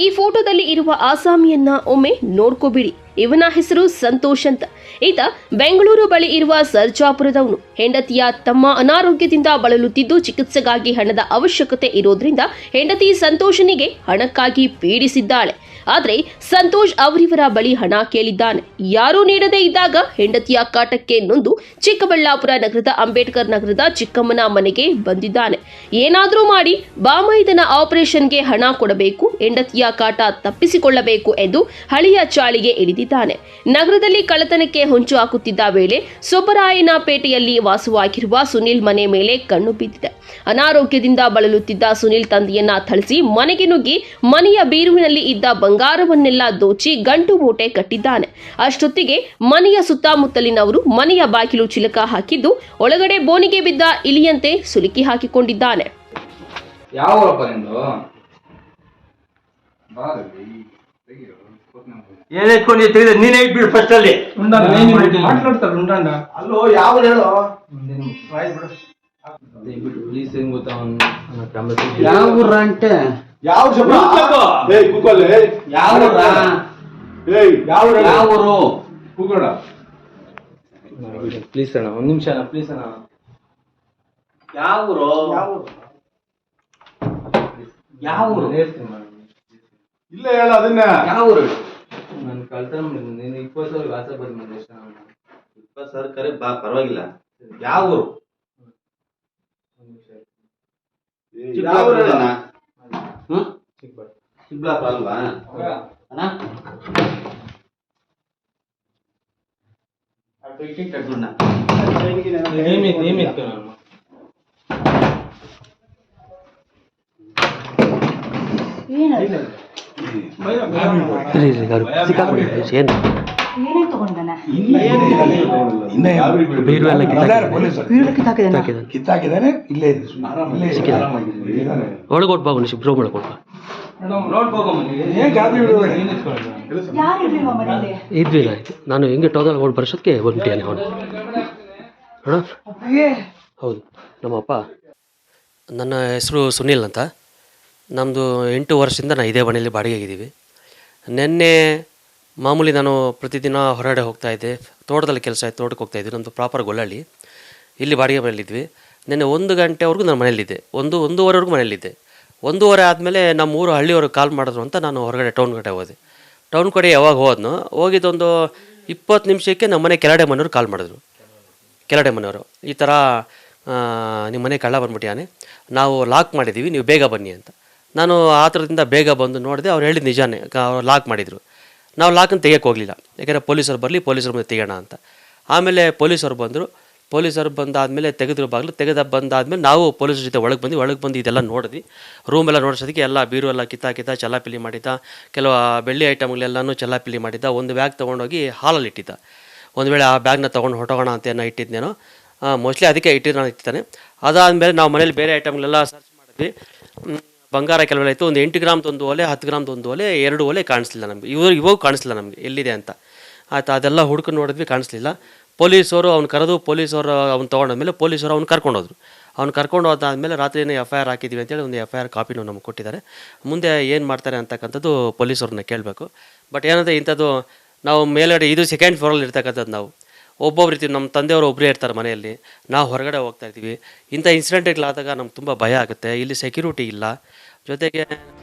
ಈ ಫೋಟೋದಲ್ಲಿ ಇರುವ ಆಸಾಮಿಯನ್ನ ಒಮ್ಮೆ ನೋಡ್ಕೋಬಿಡಿ. ಇವನ ಹೆಸರು ಸಂತೋಷ್ ಅಂತ. ಈತ ಬೆಂಗಳೂರು ಬಳಿ ಇರುವ ಸರ್ಜಾಪುರದವನು. ಹೆಂಡತಿಯ ತಮ್ಮ ಅನಾರೋಗ್ಯದಿಂದ ಬಳಲುತ್ತಿದ್ದು ಚಿಕಿತ್ಸೆಗಾಗಿ ಹಣದ ಅವಶ್ಯಕತೆ ಇರೋದ್ರಿಂದ ಹೆಂಡತಿ ಸಂತೋಷನಿಗೆ ಹಣಕ್ಕಾಗಿ ಪೀಡಿಸಿದ್ದಾಳೆ. ಆದರೆ ಸಂತೋಷ್ ಅವರಿವರ ಬಳಿ ಹಣ ಕೇಳಿದ್ದಾನೆ. ಯಾರೂ ನೀಡದೇ ಇದ್ದಾಗ ಹೆಂಡತಿಯ ಕಾಟಕ್ಕೆ ನೊಂದು ಚಿಕ್ಕಬಳ್ಳಾಪುರ ನಗರದ ಅಂಬೇಡ್ಕರ್ ನಗರದ ಚಿಕ್ಕಮ್ಮನ ಮನೆಗೆ ಬಂದಿದ್ದಾನೆ. ಏನಾದರೂ ಮಾಡಿ ಬಾಮೈದನ ಆಪರೇಷನ್ಗೆ ಹಣ ಕೊಡಬೇಕು, ಹೆಂಡತಿಯ ಕಾಟ ತಪ್ಪಿಸಿಕೊಳ್ಳಬೇಕು ಎಂದು ಹಳಿಯ ಚಾಳಿಗೆ ಇಳಿದಿದ್ದಾನೆ. ನಗರದಲ್ಲಿ ಕಳ್ಳತನಕ್ಕೆ ಹೊಂಚು ಹಾಕುತ್ತಿದ್ದ ವೇಳೆ ಸೊಬರಾಯನಪೇಟೆಯಲ್ಲಿ ವಾಸವಾಗಿರುವ ಸುನಿಲ್ ಮನೆ ಮೇಲೆ ಕಣ್ಣು ಬಿದ್ದಿದೆ. ಅನಾರೋಗ್ಯದಿಂದ ಬಳಲುತ್ತಿದ್ದ ಸುನಿಲ್ ತಂದೆಯನ್ನ ಥಳಿಸಿ ಮನೆಗೆ ನುಗ್ಗಿ ಮನೆಯ ಬೀರುವಿನಲ್ಲಿ ಇದ್ದ ಬಂಗಾರವನ್ನೆಲ್ಲ ದೋಚಿ ಗಂಟು ಮೂಟೆ ಕಟ್ಟಿದ್ದಾನೆ. ಅಷ್ಟೊತ್ತಿಗೆ ಮನೆಯ ಸುತ್ತಮುತ್ತಲಿನವರು ಮನೆಯ ಬಾಗಿಲು ಚಿಲಕ ಹಾಕಿದ್ದು ಒಳಗಡೆ ಬೋನಿಗೆ ಬಿದ್ದ ಇಲಿಯಂತೆ ಸುಲುಕಿ ಹಾಕಿಕೊಂಡಿದ್ದಾನೆ. ಪ್ಲೀಸ್ ಅಣ್ಣ, ಒಂದ್ ನಿಮಿಷ ಅಣ್ಣ, ಪ್ಲೀಸ್ ಅಣ್ಣ. ಇಲ್ಲ ಹೇಳ ಅದನ್ನ. ನಾನು ಕಳ್ತನ ನೀನು 20 ಸಾವಿರ ಆಸೆ ಬಂದ್ ಮಾಡಿ ಎಷ್ಟು 20 ಸಾವಿರ ಕರೆ ಪರವಾಗಿಲ್ಲ. ಯಾವ ಊರು? ಚಿಕ್ಕಬಳ್ಳಾಪುರ ಅಲ್ವಾ ಅಣ್ಣ? ಕಿತ್ತಾಕಿದಾನೆ. ಇಲ್ಲೇ ಒಳಗೊಟ್ಟು ಬಾಬು ಬ್ರೋ ಮಾಡ್ಕೊಡ್ಬಾ ಇದ್ವಿ. ನಾನು ಹೆಂಗೆ ಟೋಗಲ್ ಹೊಡ್ ಬರ್ಸೋದಕ್ಕೆ ಹೊರಟಿಯಾನೆ ಅವನು. ಅಣ್ಣ ಹೌದು, ನಮ್ಮಪ್ಪ. ನನ್ನ ಹೆಸರು ಸುನಿಲ್ ಅಂತ. ನಮ್ಮದು 8 ವರ್ಷದಿಂದ ನಾನು ಇದೇ ಮನೆಯಲ್ಲಿ ಬಾಡಿಗೆಗಿದ್ದೀವಿ. ನಿನ್ನೆ ಮಾಮೂಲಿ ನಾನು ಪ್ರತಿದಿನ ಹೊರಗಡೆ ಹೋಗ್ತಾಯಿದ್ದೆ, ತೋಟದಲ್ಲಿ ಕೆಲಸ ಆಯ್ತು, ತೋಟಕ್ಕೆ ಹೋಗ್ತಾಯಿದ್ವಿ. ನಮ್ಮದು ಪ್ರಾಪರ್ ಗೊಲ್ಲಳ್ಳಿ. ಇಲ್ಲಿ ಬಾಡಿಗೆ ಮನೆಯಲ್ಲಿದ್ವಿ. ನಿನ್ನೆ 1 ಗಂಟೆವರೆಗೂ ನಾನು ಮನೆಯಲ್ಲಿದ್ದೆ, 1-1:30ವರೆಗೂ ಮನೆಯಲ್ಲಿದ್ದೆ. 1:30 ಆದಮೇಲೆ ನಮ್ಮ ಊರು ಹಳ್ಳಿಯವ್ರಿಗೆ ಕಾಲ್ ಮಾಡಿದ್ರು ಅಂತ ನಾನು ಹೊರಗಡೆ ಟೌನ್ ಕಡೆ ಹೋದೆ. ಟೌನ್ ಕಡೆ ಯಾವಾಗ ಹೋದ್ನೋ ಹೋಗಿದ್ದೊಂದು 20 ನಿಮಿಷಕ್ಕೆ ನಮ್ಮ ಮನೆ ಕೆಳಗಡೆ ಮನೆಯವರು ಕಾಲ್ ಮಾಡಿದ್ರು. ಕೆಳಗಡೆ ಮನೆಯವರು ಈ ಥರ ನಿಮ್ಮ ಮನೆ ಕಳ್ಳ ಬಂದ್ಬಿಟ್ಟಿಯಾನೆ, ನಾವು ಲಾಕ್ ಮಾಡಿದ್ದೀವಿ, ನೀವು ಬೇಗ ಬನ್ನಿ ಅಂತ. ನಾನು ಆ ಥರದಿಂದ ಬೇಗ ಬಂದು ನೋಡಿದೆ. ಅವ್ರು ಹೇಳಿದ ನಿಜಾನೇ, ಅವ್ರು ಲಾಕ್ ಮಾಡಿದರು. ನಾವು ಲಾಕನ್ನು ತೆಗಿಯೋಕ್ಕೆ ಹೋಗಲಿಲ್ಲ, ಯಾಕೆಂದರೆ ಪೊಲೀಸರು ಬರಲಿ, ಪೊಲೀಸರ ಮುಂದೆ ತೆಗೋಣ ಅಂತ. ಆಮೇಲೆ ಪೊಲೀಸರು ಬಂದರು. ಪೊಲೀಸರು ಬಂದಾದಮೇಲೆ ತೆಗೆದ್ರು ಬಾಗಿಲು. ಬಂದಾದಮೇಲೆ ನಾವು ಪೊಲೀಸರ ಜೊತೆ ಒಳಗೆ ಬಂದು ಇದೆಲ್ಲ ನೋಡಿದ್ವಿ. ರೂಮೆಲ್ಲ ನೋಡಿಸೋದಕ್ಕೆ ಎಲ್ಲ ಬೀರು ಎಲ್ಲ ಕಿತ್ತ ಚಲ್ಲಾಪಿಲ್ಲಿ ಮಾಡಿದ್ದ. ಕೆಲವು ಬೆಳ್ಳಿ ಐಟಮ್ಗಳೆಲ್ಲನೂ ಚಲ್ಲಾಪಿಲ್ಲಿ ಮಾಡಿದ್ದ. ಒಂದು ಬ್ಯಾಗ್ ತೊಗೊಂಡೋಗಿ ಹಾಲಲ್ಲಿ ಇಟ್ಟಿದ್ದ. ಒಂದು ವೇಳೆ ಆ ಬ್ಯಾಗ್ನ ತೊಗೊಂಡು ಹೊಟ್ಟೋಗೋಣ ಅಂತ ಏನೋ ಇಟ್ಟಿದ್ದೇನೋ, ಮೋಸ್ಟ್ಲಿ ಅದಕ್ಕೆ ಇಟ್ಟಿದ್ದಾನೆ. ಅದಾದಮೇಲೆ ನಾವು ಮನೇಲಿ ಬೇರೆ ಐಟಮ್ಗಳೆಲ್ಲ ಸರ್ಚ್ ಮಾಡಿದ್ವಿ. ಬಂಗಾರ ಕೆಲವೆಲ್ಲ ಇತ್ತು. ಒಂದು 8 ಗ್ರಾಮ್ದು ಒಂದು ಓಲೆ, 10 ಗ್ರಾಮ್ದು ಒಂದು ಓಲೆ, 2 ಓಲೆ ಕಾಣಿಸ್ಲಿಲ್ಲ ನಮಗೆ. ಇವಾಗ ಕಾಣಿಸ್ಲಿಲ್ಲ ನಮಗೆ ಎಲ್ಲಿದೆ ಅಂತ. ಆಯ್ತು, ಅದೆಲ್ಲ ಹುಡ್ಕೊಂಡು ನೋಡಿದ್ವಿ, ಕಾಣಿಸ್ಲಿಲ್ಲ. ಪೊಲೀಸವರು ಅವ್ನು ಕರೆದು, ಪೊಲೀಸವರು ಅವ್ನು ತೊಗೊಂಡಾದ್ಮೇಲೆ ಪೊಲೀಸರು ಅವ್ನು ಕರ್ಕೊಂಡೋದ್ರು. ಅವ್ನು ಕರ್ಕೊಂಡು ಹೋದಾದ್ಮೇಲೆ ರಾತ್ರಿನೇ FIR ಹಾಕಿದ್ದೀವಿ ಅಂತೇಳಿ ಒಂದು FIR ಕಾಪಿನೂ ನಮ್ಗೆ ಕೊಟ್ಟಿದ್ದಾರೆ. ಮುಂದೆ ಏನು ಮಾಡ್ತಾರೆ ಅಂತಕ್ಕಂಥದ್ದು ಪೊಲೀಸವ್ರನ್ನ ಕೇಳಬೇಕು. ಬಟ್ ಏನಂದರೆ ಇಂಥದ್ದು ನಾವು ಮೇಲ್ಗಡೆ ಇದು 2nd ಫ್ಲೋರಲ್ಲಿ ಇರ್ತಕ್ಕಂಥದ್ದು. ನಾವು ಒಬ್ಬೊಬ್ರು ಇರ್ತೀವಿ, ನಮ್ಮ ತಂದೆಯವರು ಒಬ್ಬರೇ ಇರ್ತಾರೆ ಮನೆಯಲ್ಲಿ, ನಾವು ಹೊರಗಡೆ ಹೋಗ್ತಾ ಇರ್ತೀವಿ. ಇಂಥ ಇನ್ಸಿಡೆಂಟ್ಗಳಾದಾಗ ನಮ್ಗೆ ತುಂಬ ಭಯ ಆಗುತ್ತೆ. ಇಲ್ಲಿ ಸೆಕ್ಯೂರಿಟಿ ಇಲ್ಲ, ಜೊತೆಗೆ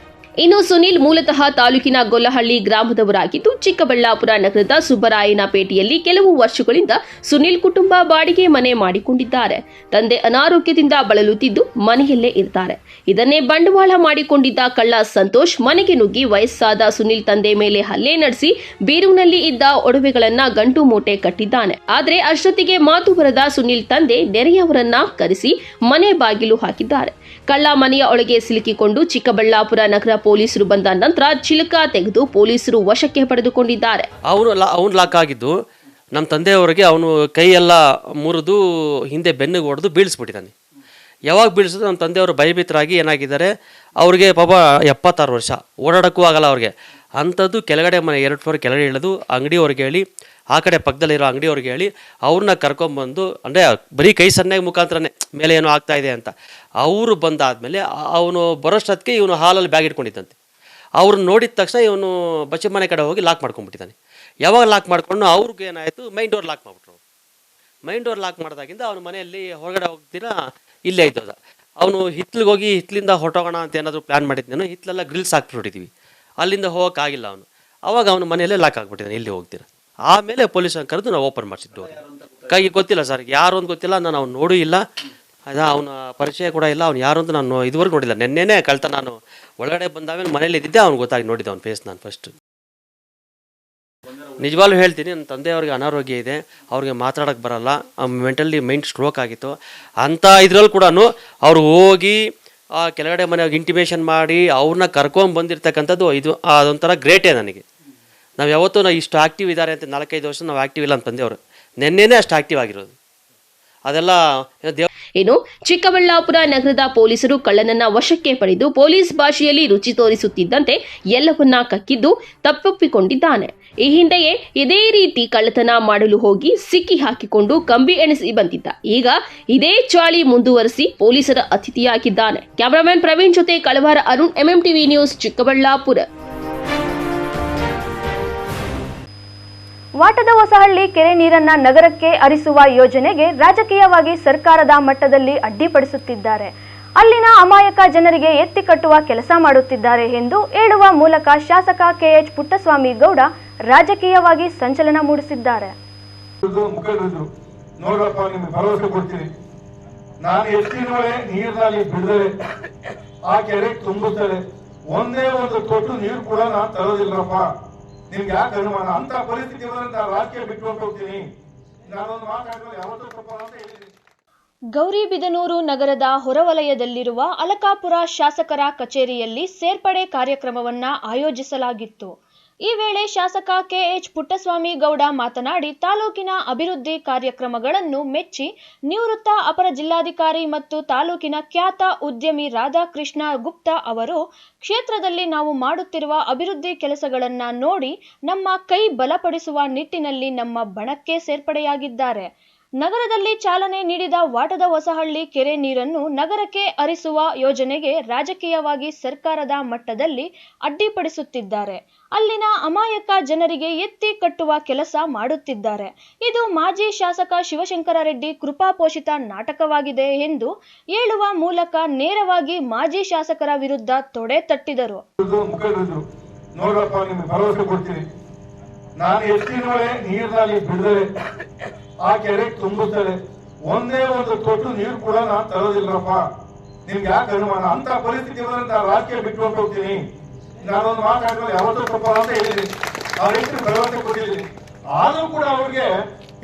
ಇನ್ನು ಸುನಿಲ್ ಮೂಲತಃ ತಾಲೂಕಿನ ಗೊಲ್ಲಹಳ್ಳಿ ಗ್ರಾಮದವರಾಗಿದ್ದು ಚಿಕ್ಕಬಳ್ಳಾಪುರ ನಗರದ ಸುಬ್ಬರಾಯನಪೇಟೆಯಲ್ಲಿ ಕೆಲವು ವರ್ಷಗಳಿಂದ ಸುನಿಲ್ ಕುಟುಂಬ ಬಾಡಿಗೆ ಮನೆ ಮಾಡಿಕೊಂಡಿದ್ದಾರೆ. ತಂದೆ ಅನಾರೋಗ್ಯದಿಂದ ಬಳಲುತ್ತಿದ್ದು ಮನೆಯಲ್ಲೇ ಇರ್ತಾರೆ. ಇದನ್ನೇ ಬಂಡವಾಳ ಮಾಡಿಕೊಂಡಿದ್ದ ಕಳ್ಳ ಸಂತೋಷ್ ಮನೆಗೆ ನುಗ್ಗಿ ವಯಸ್ಸಾದ ಸುನಿಲ್ ತಂದೆ ಮೇಲೆ ಹಲ್ಲೆ ನಡೆಸಿ ಬೀರುವಿನಲ್ಲಿ ಇದ್ದ ಒಡವೆಗಳನ್ನ ಗಂಟು ಮೂಟೆ ಕಟ್ಟಿದ್ದಾನೆ. ಆದರೆ ಅಷ್ಟೊತ್ತಿಗೆ ಮಾತು ಬರದ ಸುನಿಲ್ ತಂದೆ ನೆರೆಯವರನ್ನ ಕರೆಸಿ ಮನೆ ಬಾಗಿಲು ಹಾಕಿದ್ದಾರೆ. ಕಳ್ಳ ಮನೆಯ ಒಳಗೆ ಸಿಲುಕಿಕೊಂಡು ಚಿಕ್ಕಬಳ್ಳಾಪುರ ನಗರ ಪೊಲೀಸರು ಬಂದ ನಂತರ ಚಿಲಕ ತೆಗೆದು ಪೊಲೀಸರು ವಶಕ್ಕೆ ಪಡೆದುಕೊಂಡಿದ್ದಾರೆ. ಅವನು ಲಾಕ್ ಆಗಿದ್ದು ನಮ್ಮ ತಂದೆಯವರಿಗೆ ಅವನು ಕೈ ಎಲ್ಲ ಮುರಿದು ಹಿಂದೆ ಬೆನ್ನಿಗೆ ಹೊಡೆದು ಬೀಳಿಸ್ಬಿಟ್ಟಿದ್ದಾನೆ. ಯಾವಾಗ ಬೀಳಿಸಿದ್ರು ನಮ್ಮ ತಂದೆಯವರು ಭಯಭೀತರಾಗಿ ಏನಾಗಿದ್ದಾರೆ, ಅವ್ರಿಗೆ ಪಾಪ 76 ವರ್ಷ, ಓಡಾಡೋಕ್ಕೂ ಆಗಲ್ಲ ಅವ್ರಿಗೆ. ಅಂಥದ್ದು ಕೆಳಗಡೆ ಮನೆ 2 ಫ್ಲೋರ್ ಕೆಳಗಡೆ ಇಳಿದು ಅಂಗಡಿಯವ್ರಿಗೆ ಹೇಳಿ, ಆ ಕಡೆ ಪಕ್ಕದಲ್ಲಿರೋ ಅಂಗಡಿಯವ್ರಿಗೆ ಹೇಳಿ ಅವ್ರನ್ನ ಕರ್ಕೊಂಬಂದು, ಅಂದರೆ ಬರೀ ಕೈ ಸನ್ನೆಗೆ ಮುಖಾಂತರನೇ ಮೇಲೆ ಏನೋ ಆಗ್ತಾ ಇದೆ ಅಂತ ಅವರು ಬಂದಾದಮೇಲೆ ಅವನು ಬರೋಷ್ಟೊತ್ತಿಗೆ ಇವನು ಹಾಲಲ್ಲಿ ಬ್ಯಾಗ್ ಇಟ್ಕೊಂಡಿದ್ದಂತೆ. ಅವ್ರನ್ನ ನೋಡಿದ ತಕ್ಷಣ ಇವನು ಬಚ್ಚ ಮನೆ ಕಡೆ ಹೋಗಿ ಲಾಕ್ ಮಾಡ್ಕೊಂಡ್ಬಿಟ್ಟಿದ್ದಾನೆ. ಯಾವಾಗ ಲಾಕ್ ಮಾಡ್ಕೊಂಡು ಅವ್ರಿಗೆ ಏನಾಯಿತು, ಮೈನ್ ಡೋರ್ ಲಾಕ್ ಮಾಡಿಬಿಟ್ರು. ಮೈನ್ ಡೋರ್ ಲಾಕ್ ಮಾಡಿದಾಗಿಂದ ಅವನ ಮನೆಯಲ್ಲಿ ಹೊರಗಡೆ ಹೋಗ್ತೀರಾ ಇಲ್ಲೇ ಇದ್ದದ. ಅವನು ಹಿತ್ಲಿಗೆ ಹೋಗಿ ಹಿತ್ಲಿಂದ ಹೊರಟೋಗೋಣ ಅಂತ ಏನಾದರೂ ಪ್ಲ್ಯಾನ್ ಮಾಡಿದ್ದೇನೋ, ಹಿತ್ಲೆಲ್ಲ ಗ್ರಿಲ್ಸ್ ಹಾಕ್ಬಿಟ್ಟಿದ್ದೀವಿ, ಅಲ್ಲಿಂದ ಹೋಗೋಕ್ಕಾಗಿಲ್ಲ ಅವನು. ಅವಾಗ ಅವನ ಮನೆಯಲ್ಲೇ ಲಾಕ್ ಆಗಿಬಿಟ್ಟಿದ್ದಾನೆ, ಇಲ್ಲಿ ಹೋಗ್ತೀರ. ಆಮೇಲೆ ಪೊಲೀಸನ್ನು ಕರೆದು ನಾವು ಓಪನ್ ಮಾಡಿಸಿದ್ದು. ಕೈಗೆ ಗೊತ್ತಿಲ್ಲ ಸರ್, ಯಾರು ಅಂತ ಗೊತ್ತಿಲ್ಲ, ನಾನು ಅವ್ನು ನೋಡೂ ಇಲ್ಲ, ಆಯ್ತಾ, ಅವನ ಪರಿಚಯ ಕೂಡ ಇಲ್ಲ, ಅವ್ನು ಯಾರು ಅಂತ ನಾನು ಇದುವರೆಗೂ ನೋಡಿಲ್ಲ. ನೆನ್ನೆನೇ ಕಳ್ತ ನಾನು ಒಳಗಡೆ ಬಂದಾಗಲೇ ಮನೇಲಿ ಇದ್ದಿದ್ದೆ, ಅವ್ನು ಗೊತ್ತಾಗಿ ನೋಡಿದ್ದೆ ಅವ್ನ ಫೇಸ್ ನಾನು ಫಸ್ಟ್. ನಿಜವಾಗ್ಲೂ ಹೇಳ್ತೀನಿ, ನನ್ನ ತಂದೆಯವ್ರಿಗೆ ಅನಾರೋಗ್ಯ ಇದೆ, ಅವ್ರಿಗೆ ಮಾತಾಡೋಕ್ಕೆ ಬರಲ್ಲ, ಮೆಂಟಲಿ ಮೈಂಡ್ ಸ್ಟ್ರೋಕ್ ಆಗಿತ್ತು. ಅಂಥ ಇದ್ರಲ್ಲಿ ಕೂಡ ಅವ್ರು ಹೋಗಿ ಕೆಳಗಡೆ ಮನೆಯಾಗ ಇಂಟಿಮೇಷನ್ ಮಾಡಿ ಅವ್ರನ್ನ ಕರ್ಕೊಂಡು ಬಂದಿರ್ತಕ್ಕಂಥದ್ದು ಅದೊಂಥರ ಗ್ರೇಟೇ ನನಗೆ. ನಾವು ಯಾವತ್ತೂ ಇಷ್ಟು ಆ್ಯಕ್ಟಿವ್ ಇದ್ದಾರೆ ಅಂತ 4-5 ವರ್ಷ ನಾವು ಆ್ಯಕ್ಟಿವ್ ಇಲ್ಲ ಅಂತ ತಂದೆಯವರು, ನೆನ್ನೆನೇ ಅಷ್ಟು ಆ್ಯಕ್ಟಿವ್ ಆಗಿರೋದು. ಅದೆಲ್ಲ ಇನ್ನು ಚಿಕ್ಕಬಳ್ಳಾಪುರ ನಗರದ ಪೊಲೀಸರು ಕಳ್ಳನನ್ನ ವಶಕ್ಕೆ ಪಡೆದು ಪೊಲೀಸ್ ಭಾಷೆಯಲ್ಲಿ ರುಚಿ ತೋರಿಸುತ್ತಿದ್ದಂತೆ ಎಲ್ಲವನ್ನ ಕಕ್ಕಿದ್ದು ತಪ್ಪೊಪ್ಪಿಕೊಂಡಿದ್ದಾನೆ. ಈ ಹಿಂದೆಯೇ ಇದೇ ರೀತಿ ಕಳ್ಳತನ ಮಾಡಲು ಹೋಗಿ ಸಿಕ್ಕಿ ಹಾಕಿಕೊಂಡು ಕಂಬಿ ಎಣಿಸಿ ಬಂದಿದ್ದ. ಈಗ ಇದೇ ಚಾಳಿ ಮುಂದುವರಿಸಿ ಪೊಲೀಸರ ಅತಿಥಿಯಾಗಿದ್ದಾನೆ. ಕ್ಯಾಮರಾಮನ್ ಪ್ರವೀಣ್ ಜೊತೆ ಕಳವಾರ ಅರುಣ್, MMTV ನ್ಯೂಸ್, ಚಿಕ್ಕಬಳ್ಳಾಪುರ. ವಾಟದ ಹೊಸಹಳ್ಳಿ ಕೆರೆ ನೀರನ್ನ ನಗರಕ್ಕೆ ಹರಿಸುವ ಯೋಜನೆಗೆ ರಾಜಕೀಯವಾಗಿ ಸರ್ಕಾರದ ಮಟ್ಟದಲ್ಲಿ ಅಡ್ಡಿಪಡಿಸುತ್ತಿದ್ದಾರೆ. ಅಲ್ಲಿನ ಅಮಾಯಕ ಜನರಿಗೆ ಎತ್ತಿ ಕಟ್ಟುವ ಕೆಲಸ ಮಾಡುತ್ತಿದ್ದಾರೆ ಎಂದು ಹೇಳುವ ಮೂಲಕ ಶಾಸಕ KH ಪುಟ್ಟಸ್ವಾಮಿ ಗೌಡ ರಾಜಕೀಯವಾಗಿ ಸಂಚಲನ ಮೂಡಿಸಿದ್ದಾರೆ. ನೋಡ್ರಪ್ಪ, ನಿಮ್ಗೆ ಭರವಸೆ ಕೊಡ್ತೀನಿ, ನಾನು ಎಷ್ಟಿನೊಳಗೆ ನೀರಿನಲ್ಲಿ ಬಿಡದರೆ ಆ ಕೆರೆ ತುಂಬುತ್ತದೆ, ಒಂದೇ ಒಂದು ತೊಟ್ಟು ನೀರು ಕೂಡ ನಾನು ತರೋದಿಲ್ಲಪ್ಪ. ನಿಮ್ಗೆ ಯಾಕೆ ಅನುಮಾನ? ಅಂತ ಪರಿಸ್ಥಿತಿ ನಾನು ರಾಜಕೀಯ ಬಿಟ್ಟು ಹೋಗ್ತೀನಿ. ನಾನೊಂದು ಮಾತಾಡಿದ್ರೆ ಯಾವತ್ತೂ ತಪ್ಪ ಅಂತ ಹೇಳಿದ್ದೀನಿ. ಗೌರಿಬಿದನೂರು ನಗರದ ಹೊರವಲಯದಲ್ಲಿರುವ ಅಲಕಾಪುರ ಶಾಸಕರ ಕಚೇರಿಯಲ್ಲಿ ಸೇರ್ಪಡೆ ಕಾರ್ಯಕ್ರಮವನ್ನ ಆಯೋಜಿಸಲಾಗಿತ್ತು. ಈ ವೇಳೆ ಶಾಸಕ KH ಪುಟ್ಟಸ್ವಾಮಿ ಗೌಡ ಮಾತನಾಡಿ ತಾಲೂಕಿನ ಅಭಿವೃದ್ಧಿ ಕಾರ್ಯಕ್ರಮಗಳನ್ನು ಮೆಚ್ಚಿ ನಿವೃತ್ತ ಅಪರ ಜಿಲ್ಲಾಧಿಕಾರಿ ಮತ್ತು ತಾಲೂಕಿನ ಖ್ಯಾತ ಉದ್ಯಮಿ ರಾಧಾಕೃಷ್ಣ ಗುಪ್ತಾ ಅವರು ಕ್ಷೇತ್ರದಲ್ಲಿ ನಾವು ಮಾಡುತ್ತಿರುವ ಅಭಿವೃದ್ಧಿ ಕೆಲಸಗಳನ್ನು ನೋಡಿ ನಮ್ಮ ಕೈ ಬಲಪಡಿಸುವ ನಿಟ್ಟಿನಲ್ಲಿ ನಮ್ಮ ಬಣಕ್ಕೆ ಸೇರ್ಪಡೆಯಾಗಿದ್ದಾರೆ. ನಗರದಲ್ಲಿ ಚಾಲನೆ ನೀಡಿದ ವಾಟದ ಹೊಸಹಳ್ಳಿ ಕೆರೆ ನೀರನ್ನು ನಗರಕ್ಕೆ ಹರಿಸುವ ಯೋಜನೆಗೆ ರಾಜಕೀಯವಾಗಿ ಸರ್ಕಾರದ ಮಟ್ಟದಲ್ಲಿ ಅಡ್ಡಿಪಡಿಸುತ್ತಿದ್ದಾರೆ. ಅಲ್ಲಿನ ಅಮಾಯಕ ಜನರಿಗೆ ಎತ್ತಿ ಕಟ್ಟುವ ಕೆಲಸ ಮಾಡುತ್ತಿದ್ದಾರೆ. ಇದು ಮಾಜಿ ಶಾಸಕ ಶಿವಶಂಕರ ರೆಡ್ಡಿ ಕೃಪಾಪೋಷಿತ ನಾಟಕವಾಗಿದೆ ಎಂದು ಹೇಳುವ ಮೂಲಕ ನೇರವಾಗಿ ಮಾಜಿ ಶಾಸಕರ ವಿರುದ್ಧ ತೊಡೆ ತಟ್ಟಿದರು. ನೋಡ್ರಪ್ಪ, ನಿಮ್ಗೆ ಭರವಸೆ ಕೊಡ್ತೀನಿ, ನಾನು ಎಷ್ಟಿನೊಳಗೆ ನೀರಿನಲ್ಲಿ ಬಿಡದರೆ ಆ ಕೆರೆ ತುಂಬುತ್ತದೆ, ಒಂದೇ ಒಂದು ತೊಟ್ಟು ನೀರು ಕೂಡ ನಾನು ತರೋದಿಲ್ಲಪ್ಪ. ನಿಮ್ಗೆ ಯಾಕೆ ಅನುಮಾನ? ಅಂತ ಪರಿಸ್ಥಿತಿ ನಾನು ರಾಜಕೀಯ ಬಿಟ್ಟು ಹೋಗ್ತೀನಿ. ನಾನೊಂದು ಮಾತಾಡಿದ್ರೆ ಯಾವತ್ತೂ ತಪ್ಪ ಅಂತ ಹೇಳಿದ್ದೀನಿ. ಅವ್ರಿಗೆ ಭರವಸೆ ಕೊಟ್ಟಿದ್ದೀನಿ. ಆದ್ರೂ ಕೂಡ ಅವ್ರಿಗೆ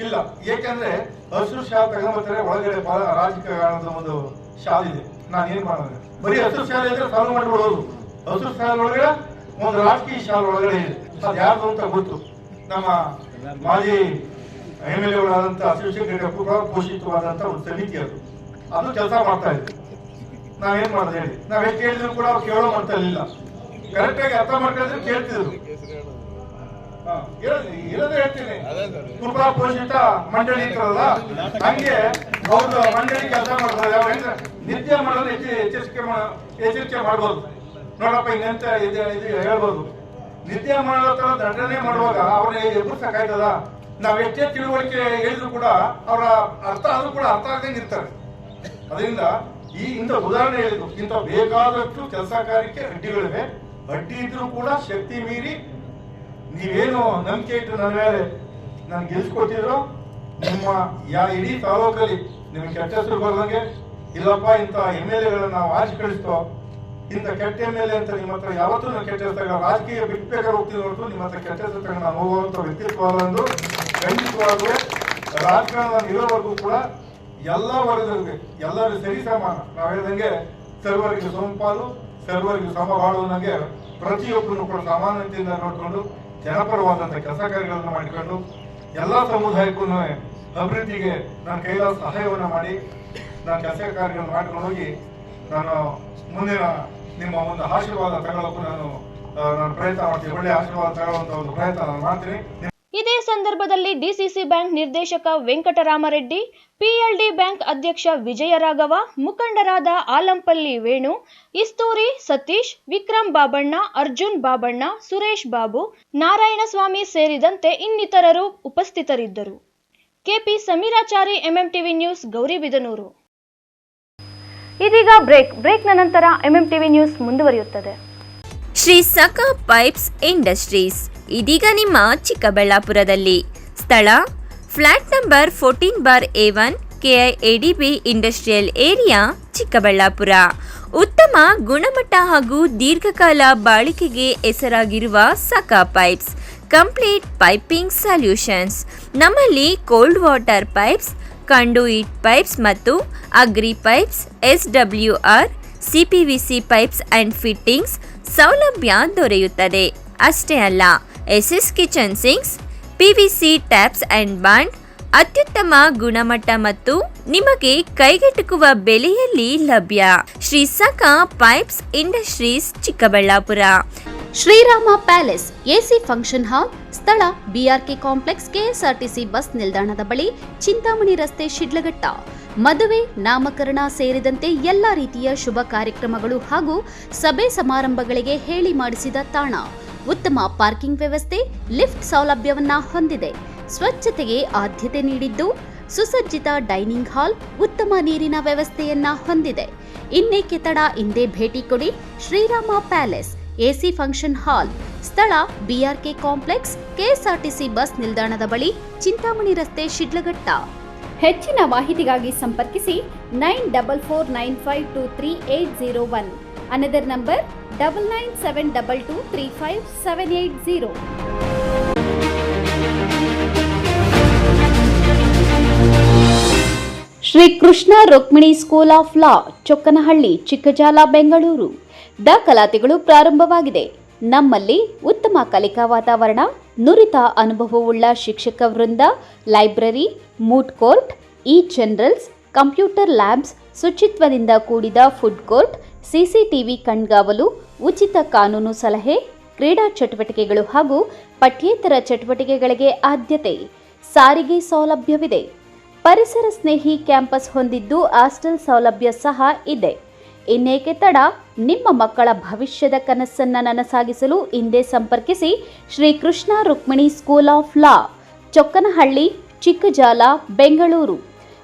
ಇಲ್ಲ. ಏಕೆಂದ್ರೆ ಹಸಿರು ಶಾಲೆ ತಗೊಂಡ್ಬರ್ತಾರೆ, ಒಳಗಡೆ ರಾಜಕಾರಣದ ಒಂದು ಶಾಲೆ ಇದೆ. ನಾನು ಏನ್ ಮಾಡಿದ್ರೆ ಬರೀ ಹಸಿರು ಶಾಲೆ ಇದ್ರೆ ಸಾಲ್ವ್ ಮಾಡ್ಬಿಡೋದು. ಹಸಿರು ಶಾಲೆ ಒಳಗಡೆ ಒಂದು ರಾಜಕೀಯ ಶಾಲೆ ಒಳಗಡೆ ಇದೆ. ಅದು ಯಾರ್ದು ಅಂತ ಗೊತ್ತು. ನಮ್ಮ ಮಾಜಿ MLA ಶಿವಶಂಕರ ಪೋಷಿತವಾದಂತ ಒಂದು ಸಮಿತಿ ಅದು ಕೆಲಸ ಮಾಡ್ತಾ ಇದೆ. ನಾವೇನ್ ಮಾಡೋದು ಹೇಳಿ? ನಾವ್ ಎಷ್ಟು ಹೇಳಿದ್ರು ಕೂಡ ಅವ್ರು ಕೇಳೋ ಮಾಡ್ತಾ ಇರ್ಲಿಲ್ಲ. ಕರೆಕ್ಟ್ ಆಗಿ ಅರ್ಥ ಮಾಡ್ಕೊಂಡಿದ್ರೆ ಕೇಳ್ತಿದ್ರು. ಇರೋದೇ ಹೇಳ್ತೀನಿ, ಕೃಪಾ ಪೋಷಿತ ಮಂಡಳಿ ಇರ್ತಾರಲ್ಲ, ಹಂಗೆ ಅವ್ರ ಮಂಡಳಿ ಕೆಲಸ ಮಾಡ್ತಾರೆ. ಅವ್ರ ನಿತ್ಯ ಮಾಡೋದು ಎಚ್ಚರಿಕೆ ಮಾಡ್ಬೋದು. ನೋಡಪ್ಪ, ಹಿಂಗಂತ ಇದು ಹೇಳ್ಬೋದು. ನಿತ್ಯ ಮಾಡೋ ತರ ದಂಡನೆ ಮಾಡುವಾಗ ಅವ್ರನ್ನ ಎದುರ್ಸಕ್ಕಾಯ್ತದ? ನಾವ್ ಎಷ್ಟೇ ತಿಳುವಳಿಕೆ ಹೇಳಿದ್ರು ಕೂಡ ಅವರ ಅರ್ಥ ಆದ್ರೂ ಕೂಡ ಅರ್ಥ ಆಗದಂಗೆ ಇರ್ತಾರೆ. ಅದರಿಂದ ಇಂಥ ಉದಾಹರಣೆ ಹೇಳಿದ್ರು, ಇಂಥ ಬೇಕಾದಷ್ಟು ಕೆಲಸ ಕಾರ್ಯಕ್ಕೆ ಅಡ್ಡಿಗಳಿವೆ. ಅಡ್ಡಿ ಇದ್ರೂ ಕೂಡ ಶಕ್ತಿ ಮೀರಿ ನೀವೇನು ನಂಬಿಕೆ ಇಟ್ಟು ನನ್ನ ಮೇಲೆ ನಾನು ಗೆಲ್ಸ್ಕೊಟ್ಟಿದ್ರು, ನಿಮ್ಮ ಇಡೀ ತಾಲೂಕಲ್ಲಿ ನಿಮ್ಗೆ ಕೆಟ್ಟ ಹೆಸರು ಬರ್ದಂಗೆ, ಇಲ್ಲಪ್ಪ ಇಂಥ MLAಗಳನ್ನ ನಾವು ಆಚೆ ಕಳಿಸ್ತೋ, ಇಂಥ ಕೆಟ್ಟ MLA ಅಂತ ನಿಮ್ಮ ಹತ್ರ ಯಾವತ್ತೂ ನಾನು ಕೆಟ್ಟ ಹೆಸರು ತಗೊಂಡು ರಾಜಕೀಯ ಬಿಟ್ಬೇಕಾದ್ರೆ ಹೋಗ್ತೀನಿ ಹೊರತು ನಿಮ್ಮ ಹತ್ರ ಕೆಟ್ಟ ಹೆಸರು ತಗೊಂಡು ನಾನು ಹೋಗುವಂಥ ವ್ಯಕ್ತಿತ್ವ ಅಲ್ಲಂದು ಖಂಡಿತವಾಗೂ ರಾಜಕಾರಣ ಇರೋವರೆಗೂ ಕೂಡ ಎಲ್ಲ ವರ್ಗದವ್ರಿಗೆ ಎಲ್ಲರೂ ಸರಿ ಸಮಾನ. ನಾವು ಹೇಳ್ದಂಗೆ ಸರ್ವರಿಗೆ ಸಮಪಾಲು, ಸರ್ವರಿಗೆ ಸಮಬಾಳು ಅನ್ನಂಗೆ ಪ್ರತಿಯೊಬ್ಬರನ್ನು ಕೂಡ ಸಮಾನತೆಯಿಂದ ನೋಡಿಕೊಂಡು ಜನಪರವಾದಂಥ ಕೆಲಸ ಕಾರ್ಯಗಳನ್ನು ಮಾಡಿಕೊಂಡು ಎಲ್ಲ ಸಮುದಾಯಕ್ಕೂ ಅಭಿವೃದ್ಧಿಗೆ ನಾನು ಕೈಲಾದ ಸಹಾಯವನ್ನು ಮಾಡಿ ನಾನು ಕೆಲಸ ಕಾರ್ಯಗಳನ್ನು ಮಾಡ್ಕೊಂಡು ಹೋಗಿ ನಾನು ಮುಂದಿನ ನಿಮ್ಮ ಒಂದು ಆಶೀರ್ವಾದ ತಗೊಳ್ಳೋಕ್ಕೂ ನಾನು ಪ್ರಯತ್ನ ಮಾಡ್ತೀನಿ. ಒಳ್ಳೆಯ ಆಶೀರ್ವಾದ ತಗೊಳ್ಳುವಂಥ ಒಂದು ಪ್ರಯತ್ನ ನಾನು ಮಾಡ್ತೀನಿ. ಇದೇ ಸಂದರ್ಭದಲ್ಲಿ ಡಿಸಿಸಿ ಬ್ಯಾಂಕ್ ನಿರ್ದೇಶಕ ವೆಂಕಟರಾಮರೆಡ್ಡಿ, PLD ಬ್ಯಾಂಕ್ ಅಧ್ಯಕ್ಷ ವಿಜಯರಾಘವ, ಮುಖಂಡರಾದ ಆಲಂಪಲ್ಲಿ ವೇಣು, ಇಸ್ತೂರಿ ಸತೀಶ್, ವಿಕ್ರಮ್ ಬಾಬಣ್ಣ, ಅರ್ಜುನ್ ಬಾಬಣ್ಣ, ಸುರೇಶ್ ಬಾಬು, ನಾರಾಯಣಸ್ವಾಮಿ ಸೇರಿದಂತೆ ಇನ್ನಿತರರು ಉಪಸ್ಥಿತರಿದ್ದರು. KP Sameerachari, MMTV news, Gauribidanur. ಇದೀಗ ಬ್ರೇಕ್ನ ನಂತರ MMTV ನ್ಯೂಸ್ ಮುಂದುವರಿಯುತ್ತದೆ. ಶ್ರೀ ಸಖಾ ಪೈಪ್ಸ್ ಇಂಡಸ್ಟ್ರೀಸ್ ಇದೀಗ ನಿಮ್ಮ ಚಿಕ್ಕಬಳ್ಳಾಪುರದಲ್ಲಿ. ಸ್ಥಳ flat number 14/A1 KIADB industrial area, Chikkaballapur. ಉತ್ತಮ ಗುಣಮಟ್ಟ ಹಾಗೂ ದೀರ್ಘಕಾಲ ಬಾಳಿಕೆಗೆ ಹೆಸರಾಗಿರುವ Sakha pipes complete piping solutions. ನಮ್ಮಲ್ಲಿ cold water pipes, conduit pipes ಮತ್ತು agri pipes, SWR, CPVC pipes and fittings ಸೌಲಭ್ಯ ದೊರೆಯುತ್ತದೆ. ಅಷ್ಟೇ ಅಲ್ಲ, SS kitchen sinks, PVC taps and bond ಅತ್ಯುತ್ತಮ ಗುಣಮಟ್ಟ ಮತ್ತು ನಿಮಗೆ ಕೈಗೆಟುಕುವ ಬೆಲೆಯಲ್ಲಿ ಲಭ್ಯ. Shri Sakha pipes industries, Chikkaballapur. Sriram palace AC function hall. ಸ್ಥಳ BRK ಕಾಂಪ್ಲೆಕ್ಸ್, KSRTC ಬಸ್ ನಿಲ್ದಾಣದ ಬಳಿ, ಚಿಂತಾಮಣಿ ರಸ್ತೆ, ಶಿಡ್ಲಘಟ್ಟ. ಮದುವೆ, ನಾಮಕರಣ ಸೇರಿದಂತೆ ಎಲ್ಲ ರೀತಿಯ ಶುಭ ಕಾರ್ಯಕ್ರಮಗಳು ಹಾಗೂ ಸಭೆ ಸಮಾರಂಭಗಳಿಗೆ ಹೇಳಿ ಮಾಡಿಸಿದ ತಾಣ. ಉತ್ತಮ ಪಾರ್ಕಿಂಗ್ ವ್ಯವಸ್ಥೆ, ಲಿಫ್ಟ್ ಸೌಲಭ್ಯವನ್ನ ಹೊಂದಿದೆ. ಸ್ವಚ್ಛತೆಗೆ ಆದ್ಯತೆ ನೀಡಿದ್ದು, ಸುಸಜ್ಜಿತ ಡೈನಿಂಗ್ ಹಾಲ್, ಉತ್ತಮ ನೀರಿನ ವ್ಯವಸ್ಥೆಯನ್ನ ಹೊಂದಿದೆ. ಇನ್ನೇಕೆ ತಡ, ಇಂದೇ ಭೇಟಿ ಕೊಡಿ. Srirama palace AC function hall. ಸ್ಥಳ BRK ಕಾಂಪ್ಲೆಕ್ಸ್, KSRTC ಬಸ್ ನಿಲ್ದಾಣದ ಬಳಿ, ಚಿಂತಾಮಣಿ ರಸ್ತೆ, ಶಿಡ್ಲಘಟ್ಟ. ಹೆಚ್ಚಿನ ಮಾಹಿತಿಗಾಗಿ ಸಂಪರ್ಕಿಸಿ 9449523801. Another number 9972235780. Shri Krishna Rukmini school of law, Chokkanahalli, Chikkajala, Bengaluru. ದಾಖಲಾತಿಗಳು ಪ್ರಾರಂಭವಾಗಿದೆ. ನಮ್ಮಲ್ಲಿ ಉತ್ತಮ ಕಲಿಕಾ ವಾತಾವರಣ, ನುರಿತ ಅನುಭವವುಳ್ಳ ಶಿಕ್ಷಕ ವೃಂದ, library, moot court, journals, computer labs, ಶುಚಿತ್ವದಿಂದ ಕೂಡಿದ ಫುಡ್ ಕೋರ್ಟ್, CCTV ಕಣ್ಗಾವಲು, ಉಚಿತ ಕಾನೂನು ಸಲಹೆ, ಕ್ರೀಡಾ ಚಟುವಟಿಕೆಗಳು ಹಾಗೂ ಪಠ್ಯೇತರ ಚಟುವಟಿಕೆಗಳಿಗೆ ಆದ್ಯತೆ. ಸಾರಿಗೆ ಸೌಲಭ್ಯವಿದೆ. ಪರಿಸರ ಸ್ನೇಹಿ ಕ್ಯಾಂಪಸ್ ಹೊಂದಿದ್ದು ಹಾಸ್ಟೆಲ್ ಸೌಲಭ್ಯ ಸಹ ಇದೆ. ಇನ್ನೇಕೆ ತಡ, ನಿಮ್ಮ ಮಕ್ಕಳ ಭವಿಷ್ಯದ ಕನಸನ್ನ ನನಸಾಗಿಸಲು ಹಿಂದೆ ಸಂಪರ್ಕಿಸಿ. Shri Krishna Rukmini school of law, Chokkanahalli, Chikkajala, Bengaluru.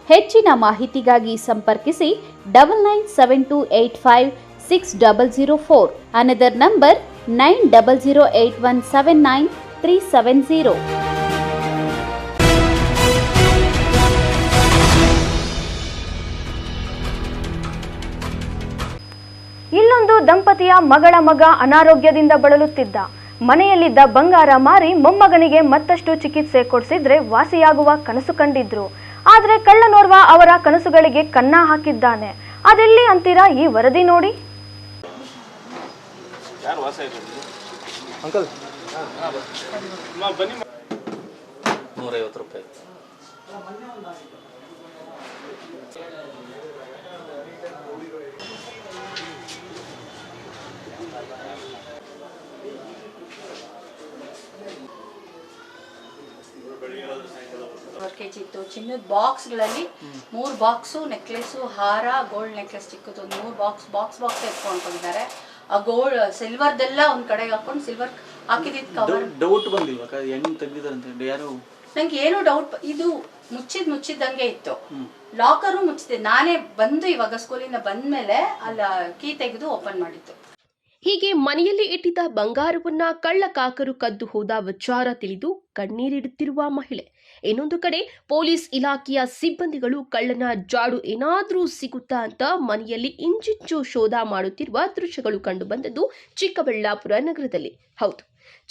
ಹೆಚ್ಚಿನ ಮಾಹಿತಿಗಾಗಿ ಸಂಪರ್ಕಿಸಿ 9972856004. Another number 9008179370. ಇಲ್ಲೊಂದು ದಂಪತಿಯ ಮಗಳ ಮಗ ಅನಾರೋಗ್ಯದಿಂದ ಬಳಲುತ್ತಿದ್ದ. ಮನೆಯಲ್ಲಿದ್ದ ಬಂಗಾರ ಮಾರಿ ಮೊಮ್ಮಗನಿಗೆ ಮತ್ತಷ್ಟು ಚಿಕಿತ್ಸೆ ಕೊಡಿಸಿದ್ರೆ ವಾಸಿಯಾಗುವ ಕನಸು ಕಂಡಿದ್ರು. ಆದರೆ ಕಳ್ಳನೋರ್ವ ಅವರ ಕನಸುಗಳಿಗೆ ಕನ್ನ ಹಾಕಿದ್ದಾನೆ. ಅದೆಲ್ಲಿ ಅಂತೀರಾ? ಈ ವರದಿ ನೋಡಿ. ಅಂಕಲ್ 150 ರೂಪಾಯಿ. ಕೆಜಿ ಇತ್ತು. ಚಿನ್ನದ ಬಾಕ್ಸ್ಗಳಲ್ಲಿ 3 ಬಾಕ್ಸು ನೆಕ್ಲೆಸು, ಹಾರ, ಗೋಲ್ಡ್ ನೆಕ್ಲೆಸ್ ಚಿಕ್ಕದು 3 ಬಾಕ್ಸ್ ಎತ್ಕೊಂಡಿದ್ದಾರೆ. ಆ ಗೋಲ್ಡ್ ಸಿಲ್ವರ್ದೆಲ್ಲ ಒಂದ್ ಕಡೆಗೆ ಹಾಕೊಂಡು ಸಿಲ್ವರ್ ಹಾಕಿದಿದ್ ಕವರ್. ಡೌಟ್ ಬಂದಿಲ್ವಾ ಹೆಂಗ್ ತೆಗ್ದಿದ್ದಾರೆ ಯಾರು? ನಂಗೆ ಏನು ಡೌಟ್, ಇದು ಮುಚ್ಚಿದ್ದಂಗೆ ಇತ್ತು. ಲಾಕರು ಮುಚ್ಚಿದೆ. ನಾನೇ ಬಂದು ಇವಾಗ ಸ್ಕೂಲಿಂದ ಬಂದ್ಮೇಲೆ ಅಲ್ಲ ಕೀ ತೆಗೆದು ಓಪನ್ ಮಾಡಿತ್ತು. ಹೀಗೆ ಮನೆಯಲ್ಲಿ ಇಟ್ಟಿದ್ದ ಬಂಗಾರವನ್ನ ಕಳ್ಳಕಾಕರು ಕದ್ದು ಹೋದ ವಿಚಾರ ತಿಳಿದು ಕಣ್ಣೀರಿಡುತ್ತಿರುವ ಮಹಿಳೆ. ಇನ್ನೊಂದು ಕಡೆ ಪೊಲೀಸ್ ಇಲಾಖೆಯ ಸಿಬ್ಬಂದಿಗಳು ಕಳ್ಳನ ಜಾಡು ಏನಾದರೂ ಸಿಗುತ್ತಾ ಅಂತ ಮನೆಯಲ್ಲಿ ಇಂಚಿಂಚು ಶೋಧ ಮಾಡುತ್ತಿರುವ ದೃಶ್ಯಗಳು ಕಂಡುಬಂದದ್ದು ಚಿಕ್ಕಬಳ್ಳಾಪುರ ನಗರದಲ್ಲಿ. ಹೌದು,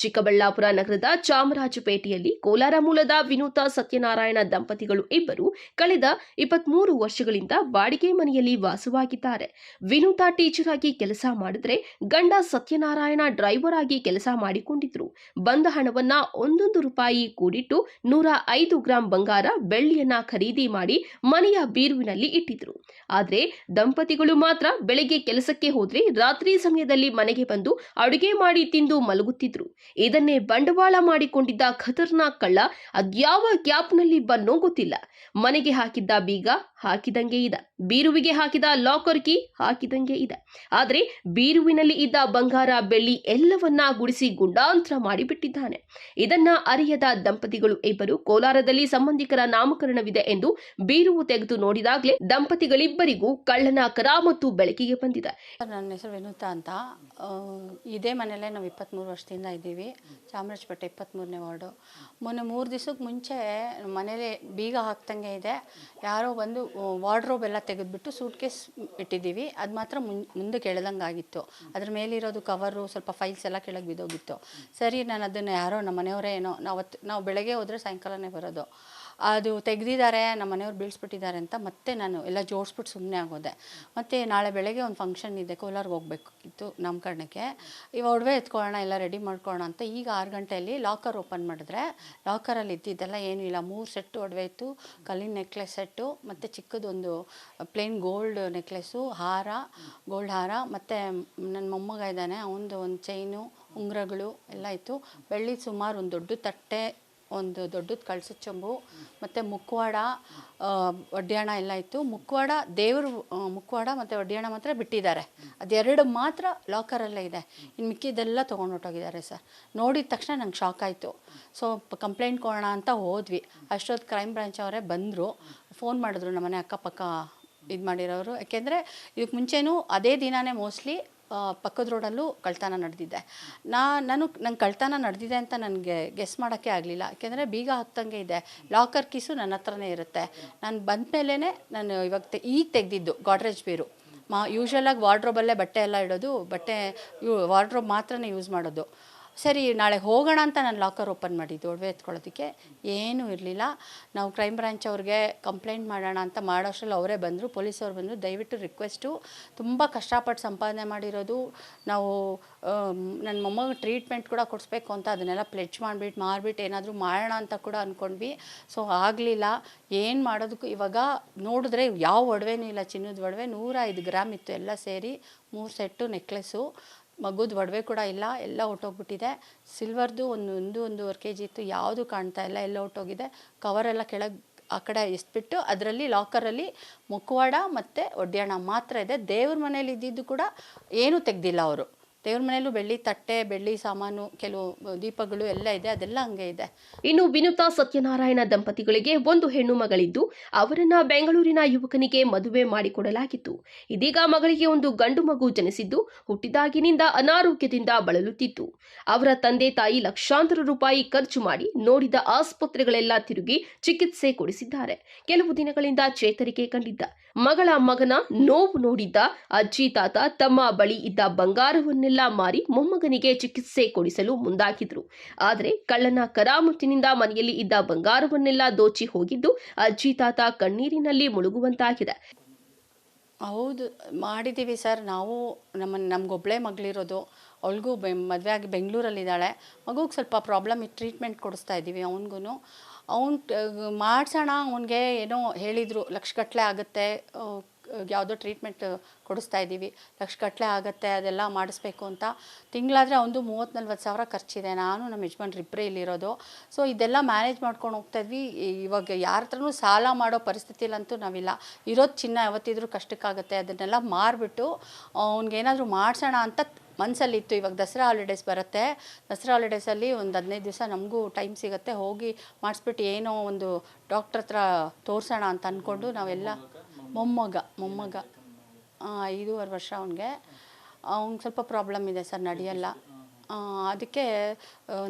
ಚಿಕ್ಕಬಳ್ಳಾಪುರ ನಗರದ ಚಾಮರಾಜಪೇಟೆಯಲ್ಲಿ ಕೋಲಾರ ಮೂಲದ ವಿನೂತಾ ಸತ್ಯನಾರಾಯಣ ದಂಪತಿಗಳು ಇಬ್ಬರು ಕಳೆದ 23 ವರ್ಷಗಳಿಂದ ಬಾಡಿಗೆ ಮನೆಯಲ್ಲಿ ವಾಸವಾಗಿದ್ದಾರೆ. ವಿನೂತಾ ಟೀಚರ್ ಆಗಿ ಕೆಲಸ ಮಾಡಿದ್ರೆ ಗಂಡ ಸತ್ಯನಾರಾಯಣ ಡ್ರೈವರ್ ಆಗಿ ಕೆಲಸ ಮಾಡಿಕೊಂಡಿದ್ರು. ಬಂದ ಹಣವನ್ನ 1 ರೂಪಾಯಿ ಕೂಡಿಟ್ಟು 105 ಗ್ರಾಂ ಬಂಗಾರ ಬೆಳ್ಳಿಯನ್ನ ಖರೀದಿ ಮಾಡಿ ಮನೆಯ ಬೀರುವಿನಲ್ಲಿ ಇಟ್ಟಿದ್ರು. ಆದ್ರೆ ದಂಪತಿಗಳು ಮಾತ್ರ ಬೆಳಗ್ಗೆ ಕೆಲಸಕ್ಕೆ ಹೋದ್ರೆ ರಾತ್ರಿ ಸಮಯದಲ್ಲಿ ಮನೆಗೆ ಬಂದು ಅಡುಗೆ ಮಾಡಿ ತಿಂದು ಮಲಗುತ್ತಿದ್ರು. ಇದನ್ನೇ ಬಂಡವಾಳ ಮಾಡಿಕೊಂಡಿದ್ದ ಖತರ್ನಾಕ್ ಕಳ್ಳ ಅದ್ಯಾವ ಗ್ಯಾಪ್ನಲ್ಲಿ ಬನ್ನೋ ಗೊತ್ತಿಲ್ಲ. ಮನೆಗೆ ಹಾಕಿದ್ದ ಬೀಗ ಹಾಕಿದಂಗೆ ಇದೆ, ಬೀರುವಿಗೆ ಹಾಕಿದ ಲಾಕರ್ ಕೀ ಹಾಕಿದಂಗೆ ಇದೆ. ಆದ್ರೆ ಬೀರುವಿನಲ್ಲಿ ಇದ್ದ ಬಂಗಾರ ಬೆಳ್ಳಿ ಎಲ್ಲವನ್ನ ಗುಡಿಸಿ ಗುಂಡಾಂತರ ಮಾಡಿಬಿಟ್ಟಿದ್ದಾನೆ. ಇದನ್ನ ಅರಿಯದ ದಂಪತಿಗಳು ಇಬ್ಬರು ಕೋಲಾರದಲ್ಲಿ ಸಂಬಂಧಿಕರ ನಾಮಕರಣವಿದೆ ಎಂದು ಬೀರುವು ತೆಗೆದು ನೋಡಿದಾಗಲೇ ದಂಪತಿಗಳಿಬ್ಬರಿಗೂ ಕಳ್ಳನ ಕರಾಮತ್ತು ಬೆಳಕಿಗೆ ಬಂದಿದೆ. ನನ್ನ ಹೆಸರು ವಿನೂತಾ ಅಂತ. ಇದೇ ಮನೆಯಲ್ಲೇ ನಾವು 23 ವರ್ಷದಿಂದ ಇದ್ದೀವಿ. ಚಾಮರಾಜಪೇಟೆ 23ನೇ ವಾರ್ಡು. ಮೊನ್ನೆ 3 ದಿವಸಕ್ಕೆ ಮುಂಚೆ ಮನೇಲಿ ಬೀಗ ಹಾಕ್ದಂಗೆ ಇದೆ. ಯಾರೋ ಬಂದು ವಾರ್ಡ್ರೋಬ್ ಎಲ್ಲ ತೆಗೆದುಬಿಟ್ಟು ಸೂಟ್ ಕೇಸ್ ಇಟ್ಟಿದ್ದೀವಿ. ಅದು ಮಾತ್ರ ಮುಂದಕ್ಕೆ ಎಳೆದಂಗೆ ಆಗಿತ್ತು. ಅದ್ರ ಮೇಲಿರೋದು ಕವರು ಸ್ವಲ್ಪ ಫೈಲ್ಸ್ ಎಲ್ಲ ಕೆಳಗೆ ಬಿದ್ದೋಗಿತ್ತು. ಸರಿ, ನಾನು ಅದನ್ನು ಯಾರೋ ನಮ್ಮ ಮನೆಯವರೇ ಏನೋ ನಾವು ಬೆಳಗ್ಗೆ ಹೋದರೆ ಸಾಯಂಕಾಲನೇ ಬರೋದು, ಅದು ತೆಗೆದಿದ್ದಾರೆ ನಮ್ಮ ಮನೆಯವ್ರು ಬೀಳಿಸ್ಬಿಟ್ಟಿದ್ದಾರೆ ಅಂತ ಮತ್ತೆ ನಾನು ಎಲ್ಲ ಜೋಡಿಸ್ಬಿಟ್ಟು ಸುಮ್ಮನೆ ಆಗೋದೆ. ಮತ್ತು ನಾಳೆ ಬೆಳಗ್ಗೆ ಒಂದು ಫಂಕ್ಷನ್ ಇದೆ, ಕೋಲಾರ್ಗೆ ಹೋಗ್ಬೇಕಿತ್ತು ನಾಮಕರಣಕ್ಕೆ. ಇವಾಗ ಒಡವೆ ಎತ್ಕೊಳ್ಳೋಣ, ಎಲ್ಲ ರೆಡಿ ಮಾಡ್ಕೊಳ್ಳೋಣ ಅಂತ ಈಗ 6 ಗಂಟೆಯಲ್ಲಿ ಲಾಕರ್ ಓಪನ್ ಮಾಡಿದ್ರೆ ಲಾಕರಲ್ಲಿ ಇದ್ದಿದ್ದೆಲ್ಲ ಏನೂ ಇಲ್ಲ. 3 ಸೆಟ್ಟು ಒಡವೆ ಇತ್ತು, ಕಲ್ಲಿನ ನೆಕ್ಲೆಸ್ ಸೆಟ್ಟು ಮತ್ತು ಚಿಕ್ಕದೊಂದು ಪ್ಲೇನ್ ಗೋಲ್ಡ್ ನೆಕ್ಲೆಸ್ಸು, ಹಾರ, ಗೋಲ್ಡ್ ಹಾರ, ಮತ್ತು ನನ್ನ ಮೊಮ್ಮಗ ಇದ್ದಾನೆ ಅವನದು ಒಂದು ಚೈನು, ಉಂಗುರಗಳು ಎಲ್ಲ ಇತ್ತು. ಬೆಳ್ಳಿ ಸುಮಾರು ಒಂದು ದೊಡ್ಡ ತಟ್ಟೆ, ಒಂದು ದೊಡ್ಡದು ಕಳಸದ ಚೊಂಬು ಮತ್ತು ಮುಖವಾಡ, ಒಡ್ಯಾಣ ಎಲ್ಲ ಇತ್ತು. ಮುಖವಾಡ ದೇವರು ಮುಖವಾಡ ಮತ್ತು ಒಡ್ಯಾಣ ಮಾತ್ರ ಬಿಟ್ಟಿದ್ದಾರೆ. ಅದೆರಡು ಮಾತ್ರ ಲಾಕರಲ್ಲೇ ಇದೆ. ಇನ್ನು ಮಿಕ್ಕಿದ್ದೆಲ್ಲ ತೊಗೊಂಡೊಟ್ಟೋಗಿದ್ದಾರೆ ಸರ್. ನೋಡಿದ ತಕ್ಷಣ ನಂಗೆ ಶಾಕ್ ಆಯಿತು. ಸೊ ಕಂಪ್ಲೇಂಟ್ ಕೊಡೋಣ ಅಂತ ಹೋದ್ವಿ. ಅಷ್ಟೊತ್ತು ಕ್ರೈಮ್ ಬ್ರಾಂಚ್ ಅವರೇ ಬಂದರು, ಫೋನ್ ಮಾಡಿದ್ರು ನಮ್ಮನೆ ಅಕ್ಕಪಕ್ಕ ಇದು ಮಾಡಿರೋರು. ಯಾಕೆಂದರೆ ಇದಕ್ಕೆ ಮುಂಚೆನೂ ಅದೇ ದಿನವೇ ಮೋಸ್ಟ್ಲಿ ಪಕ್ಕದ ರೋಡಲ್ಲೂ ಕಳ್ತನ ನಡೆದಿದೆ. ನಂಗೆ ಕಳ್ತನ ನಡೆದಿದೆ ಅಂತ ನನಗೆ ಗೆಸ್ ಮಾಡೋಕ್ಕೆ ಆಗಲಿಲ್ಲ. ಯಾಕೆಂದರೆ ಬೀಗ ಹಾಕ್ದಂಗೆ ಇದೆ, ಲಾಕರ್ ಕೀಸು ನನ್ನ ಹತ್ರನೇ ಇರುತ್ತೆ. ನಾನು ಬಂದ ಮೇಲೇ ನಾನು ಇವಾಗ ಈಗ ತೆಗೆದಿದ್ದು ಗಾಡ್ರೇಜ್ ಬೀರು. ಯೂಶ್ವಲಾಗಿ ವಾರ್ಡ್ರೋಬಲ್ಲೇ ಬಟ್ಟೆ ಎಲ್ಲ ಇಡೋದು, ವಾರ್ಡ್ರೋಬ್ ಮಾತ್ರನೇ ಯೂಸ್ ಮಾಡೋದು. ಸರಿ, ನಾಳೆ ಹೋಗೋಣ ಅಂತ ನಾನು ಲಾಕರ್ ಓಪನ್ ಮಾಡಿದ್ದು ಒಡವೆ ಎತ್ಕೊಳ್ಳೋದಕ್ಕೆ, ಏನೂ ಇರಲಿಲ್ಲ. ನಾವು ಕ್ರೈಮ್ ಬ್ರಾಂಚ್ ಅವ್ರಿಗೆ ಕಂಪ್ಲೇಂಟ್ ಮಾಡೋಣ ಅಂತ ಮಾಡೋಷ್ಟರಲ್ಲಿ ಅವರೇ ಬಂದರು, ಪೊಲೀಸವ್ರು ಬಂದರು. ದಯವಿಟ್ಟು ರಿಕ್ವೆಸ್ಟು, ತುಂಬ ಕಷ್ಟಪಟ್ಟು ಸಂಪಾದನೆ ಮಾಡಿರೋದು ನಾವು, ನನ್ನ ಮೊಮ್ಮಗ ಟ್ರೀಟ್ಮೆಂಟ್ ಕೂಡ ಕೊಡಿಸ್ಬೇಕು ಅಂತ ಅದನ್ನೆಲ್ಲ ಪ್ಲೆಡ್ಜ್ ಮಾರ್ಬಿಟ್ಟು ಏನಾದರೂ ಮಾಡೋಣ ಅಂತ ಕೂಡ ಅಂದ್ಕೊಂಡ್ವಿ. ಸೊ ಆಗಲಿಲ್ಲ. ಏನು ಮಾಡೋದಕ್ಕೂ ಇವಾಗ ನೋಡಿದ್ರೆ ಯಾವ ಒಡವೆನೂ ಇಲ್ಲ. ಚಿನ್ನದ ಒಡವೆ 105 ಗ್ರಾಮ್ ಇತ್ತು ಎಲ್ಲ ಸೇರಿ, 3 ಸೆಟ್ಟು ನೆಕ್ಲೆಸ್ಸು, ಮಗುದ ಒಡವೆ ಕೂಡ ಇಲ್ಲ, ಎಲ್ಲ ಹೊಟ್ಟೋಗ್ಬಿಟ್ಟಿದೆ. ಸಿಲ್ವರ್ದು 1.5 kg ಇತ್ತು, ಯಾವುದು ಕಾಣ್ತಾ ಇಲ್ಲ, ಎಲ್ಲ ಹೊಟ್ಟೋಗಿದೆ. ಕವರೆಲ್ಲ ಕೆಳಗೆ ಆ ಕಡೆ ಎಸ್ಬಿಟ್ಟು ಅದರಲ್ಲಿ ಲಾಕರಲ್ಲಿ ಮುಖವಾಡ ಮತ್ತು ಒಡ್ಯಾಣ ಮಾತ್ರ ಇದೆ. ದೇವ್ರ ಮನೇಲಿ ಇದ್ದಿದ್ದು ಕೂಡ ಏನೂ ತೆಗೆದಿಲ್ಲ ಅವರು. ದೇವ್ರ ಮನೆಯಲ್ಲೂ ಬೆಳ್ಳಿ ತಟ್ಟೆ, ಬೆಳ್ಳಿ ಸಾಮಾನು, ಕೆಲವು ದೀಪಗಳು ಎಲ್ಲ ಇದೆ, ಅದೆಲ್ಲ ಹಂಗೆ ಇದೆ. ಇನ್ನು ವಿನೂತಾ ಸತ್ಯನಾರಾಯಣ ದಂಪತಿಗಳಿಗೆ ಒಂದು ಹೆಣ್ಣು ಮಗಳಿದ್ದು ಅವರನ್ನ ಬೆಂಗಳೂರಿನ ಯುವಕನಿಗೆ ಮದುವೆ ಮಾಡಿಕೊಡಲಾಗಿತ್ತು. ಇದೀಗ ಮಗಳಿಗೆ ಒಂದು ಗಂಡು ಮಗು ಜನಿಸಿದ್ದು ಹುಟ್ಟಿದಾಗಿನಿಂದ ಅನಾರೋಗ್ಯದಿಂದ ಬಳಲುತ್ತಿತ್ತು. ಅವರ ತಂದೆ ತಾಯಿ ಲಕ್ಷಾಂತರ ರೂಪಾಯಿ ಖರ್ಚು ಮಾಡಿ ನೋಡಿದ ಆಸ್ಪತ್ರೆಗಳೆಲ್ಲ ತಿರುಗಿ ಚಿಕಿತ್ಸೆ ಕೊಡಿಸಿದ್ದಾರೆ. ಕೆಲವು ದಿನಗಳಿಂದ ಚೇತರಿಕೆ ಕಂಡಿದ್ದ ಮಗಳ ಮಗನ ನೋವು ನೋಡಿದ್ದ ಅಜ್ಜಿ ತಾತ ತಮ್ಮ ಬಳಿ ಇದ್ದ ಬಂಗಾರವನ್ನೆಲ್ಲ ಮಾರಿ ಮೊಮ್ಮಗನಿಗೆ ಚಿಕಿತ್ಸೆ ಕೊಡಿಸಲು ಮುಂದಾಗಿದ್ರು. ಆದರೆ ಕಳ್ಳನ ಕರಾಮತ್ತಿನಿಂದ ಮನೆಯಲ್ಲಿ ಇದ್ದ ಬಂಗಾರವನ್ನೆಲ್ಲ ದೋಚಿ ಹೋಗಿದ್ದು ಅಜ್ಜಿ ತಾತ ಕಣ್ಣೀರಿನಲ್ಲಿ ಮುಳುಗುವಂತಾಗಿದೆ. ಹೌದು, ಮಾಡಿದ್ದೀವಿ ಸರ್. ನಾವು ನಮಗೊಬ್ಬಳೇ ಮಗಳಿರೋದು, ಅವಳಿಗೂ ಮದುವೆ ಆಗಿ ಬೆಂಗಳೂರಲ್ಲಿದ್ದಾಳೆ. ಮಗುಗೆ ಸ್ವಲ್ಪ ಪ್ರಾಬ್ಲಮ್ ಇತ್ತು, ಟ್ರೀಟ್ಮೆಂಟ್ ಕೊಡಿಸ್ತಾ ಇದ್ದೀವಿ. ಅವನಿಗೂ ಮಾಡಿಸೋಣ, ಅವನಿಗೆ ಏನೋ ಹೇಳಿದರು ಲಕ್ಷಗಟ್ಟಲೆ ಆಗುತ್ತೆ, ಯಾವುದೋ ಟ್ರೀಟ್ಮೆಂಟ್ ಕೊಡಿಸ್ತಾ ಇದ್ದೀವಿ, ಲಕ್ಷಗಟ್ಟಲೆ ಆಗುತ್ತೆ, ಅದೆಲ್ಲ ಮಾಡಿಸ್ಬೇಕು ಅಂತ. ತಿಂಗಳಾದರೆ ಒಂದು 30-40 ಸಾವಿರ ಖರ್ಚಿದೆ. ನಾನು ನಮ್ಮ ಯಜಮಾನ್ರು ಇಬ್ಬರೇ ಇಲ್ಲಿರೋದು. ಸೊ ಇದೆಲ್ಲ ಮ್ಯಾನೇಜ್ ಮಾಡ್ಕೊಂಡು ಹೋಗ್ತಾಯಿದ್ವಿ. ಇವಾಗ ಯಾರ ಹತ್ರನೂ ಸಾಲ ಮಾಡೋ ಪರಿಸ್ಥಿತಿಲಂತೂ ನಾವಿಲ್ಲ. ಇರೋದು ಚಿನ್ನ ಯಾವತ್ತಿದ್ರೂ ಕಷ್ಟಕ್ಕಾಗುತ್ತೆ. ಅದನ್ನೆಲ್ಲ ಮಾರಿಬಿಟ್ಟು ಅವ್ನಿಗೇನಾದರೂ ಮಾಡಿಸೋಣ ಅಂತ ಮನಸ್ಸಲ್ಲಿತ್ತು. ಇವಾಗ ದಸರಾ ಹಾಲಿಡೇಸ್ ಬರುತ್ತೆ, ದಸರಾ ಹಾಲಿಡೇಸಲ್ಲಿ ಒಂದು 15 ದಿವಸ ನಮಗೂ ಟೈಮ್ ಸಿಗುತ್ತೆ, ಹೋಗಿ ಮಾಡಿಸ್ಬಿಟ್ಟು ಏನೋ ಒಂದು ಡಾಕ್ಟ್ರ್ ಹತ್ರ ತೋರಿಸೋಣ ಅಂತ ಅಂದ್ಕೊಂಡು ನಾವೆಲ್ಲ. ಮೊಮ್ಮಗ 5.5 ವರ್ಷ ಅವನಿಗೆ. ಅವ್ನಿಗೆ ಸ್ವಲ್ಪ ಪ್ರಾಬ್ಲಮ್ ಇದೆ ಸರ್, ನಡೆಯಲ್ಲ. ಅದಕ್ಕೆ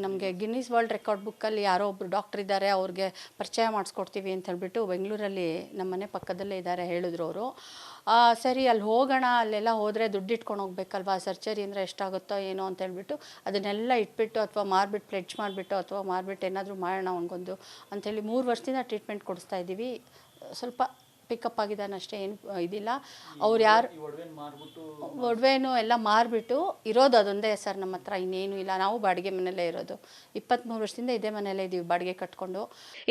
ನಮಗೆ ಗಿನ್ನಿಸ್ ವರ್ಲ್ಡ್ ರೆಕಾರ್ಡ್ ಬುಕ್ಕಲ್ಲಿ ಯಾರೋ ಒಬ್ಬರು ಡಾಕ್ಟ್ರ್ ಇದ್ದಾರೆ, ಅವ್ರಿಗೆ ಪರಿಚಯ ಮಾಡಿಸ್ಕೊಡ್ತೀವಿ ಅಂತ ಹೇಳ್ಬಿಟ್ಟು ಬೆಂಗಳೂರಲ್ಲಿ ನಮ್ಮ ಮನೆ ಪಕ್ಕದಲ್ಲೇ ಇದ್ದಾರೆ ಹೇಳಿದ್ರು ಅವರು. ಸರಿ ಅಲ್ಲಿ ಹೋಗೋಣ, ಅಲ್ಲೆಲ್ಲ ಹೋದರೆ ದುಡ್ಡು ಇಟ್ಕೊಂಡು ಹೋಗ್ಬೇಕಲ್ವಾ, ಸರ್ಜರಿ ಅಂದರೆ ಎಷ್ಟಾಗುತ್ತೋ ಏನೋ ಅಂತ ಹೇಳ್ಬಿಟ್ಟು ಅದನ್ನೆಲ್ಲ ಇಟ್ಬಿಟ್ಟು ಅಥವಾ ಮಾರ್ಬಿಟ್ಟು ಪ್ಲೆಡ್ಜ್ ಮಾಡಿಬಿಟ್ಟು ಅಥವಾ ಮಾರ್ಬಿಟ್ಟು ಏನಾದರೂ ಮಾಡೋಣ ಅವನಿಗೊಂದು ಅಂಥೇಳಿ 3 ವರ್ಷದಿಂದ ಟ್ರೀಟ್ಮೆಂಟ್ ಕೊಡಿಸ್ತಾ ಇದ್ದೀವಿ. ಸ್ವಲ್ಪ ಪಿಕಪ್ ಆಗಿದ್ದಾನೆ ಅಷ್ಟೇ, ಏನು ಇದಿಲ್ಲ. ಅವ್ರು ಯಾರು ಒಡವೆನೂ ಎಲ್ಲ ಮಾರಿಬಿಟ್ಟು ಇರೋದು ಅದೊಂದೇ ಸರ್ ನಮ್ಮ ಹತ್ರ, ಇನ್ನೇನು ಇಲ್ಲ. ನಾವು ಬಾಡಿಗೆ ಮನೆಯಲ್ಲೇ ಇರೋದು, 23 ವರ್ಷದಿಂದ ಇದೇ ಮನೆಯಲ್ಲೇ ಇದ್ದೀವಿ ಬಾಡಿಗೆ ಕಟ್ಕೊಂಡು.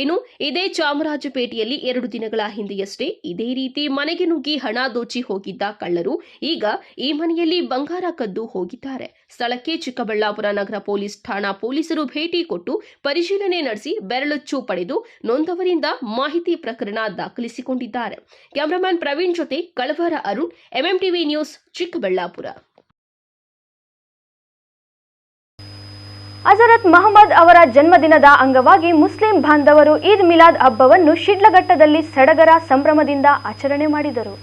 ಇನ್ನು ಇದೇ ಚಾಮರಾಜಪೇಟೆಯಲ್ಲಿ 2 ದಿನಗಳ ಹಿಂದೆಯಷ್ಟೇ ಇದೇ ರೀತಿ ಮನೆಗೆ ನುಗ್ಗಿ ಹಣ ದೋಚಿ ಹೋಗಿದ್ದ ಕಳ್ಳರು ಈಗ ಈ ಮನೆಯಲ್ಲಿ ಬಂಗಾರ ಕದ್ದು ಹೋಗಿದ್ದಾರೆ. ಸ್ಥಳಕ್ಕೆ ಚಿಕ್ಕಬಳ್ಳಾಪುರ ನಗರ ಪೊಲೀಸ್ ಠಾಣಾ ಪೊಲೀಸರು ಭೇಟಿ ಕೊಟ್ಟು ಪರಿಶೀಲನೆ ನಡೆಸಿ ಬೆರಳಚ್ಚು ಪಡೆದು ನೊಂದವರಿಂದ ಮಾಹಿತಿ ಪ್ರಕರಣ ದಾಖಲಿಸಿಕೊಂಡಿದ್ದಾರೆ. ಕ್ಯಾಮರಾಮನ್ ಪ್ರವೀಣ್ ಜೊತೆ ಕಳವಾರ ಅರುಣ್, ಎಂಎಂಟಿವಿ ನ್ಯೂಸ್, ಚಿಕ್ಕಬಳ್ಳಾಪುರ. ಹಜರತ್ ಮಹಮ್ಮದ್ ಅವರ ಜನ್ಮದಿನದ ಅಂಗವಾಗಿ ಮುಸ್ಲಿಂ ಬಾಂಧವರು ಈದ್ ಮಿಲಾದ್ ಹಬ್ಬವನ್ನು ಶಿಡ್ಲಘಟ್ಟದಲ್ಲಿ ಸಡಗರ ಸಂಭ್ರಮದಿಂದ ಆಚರಣೆ ಮಾಡಿದರು.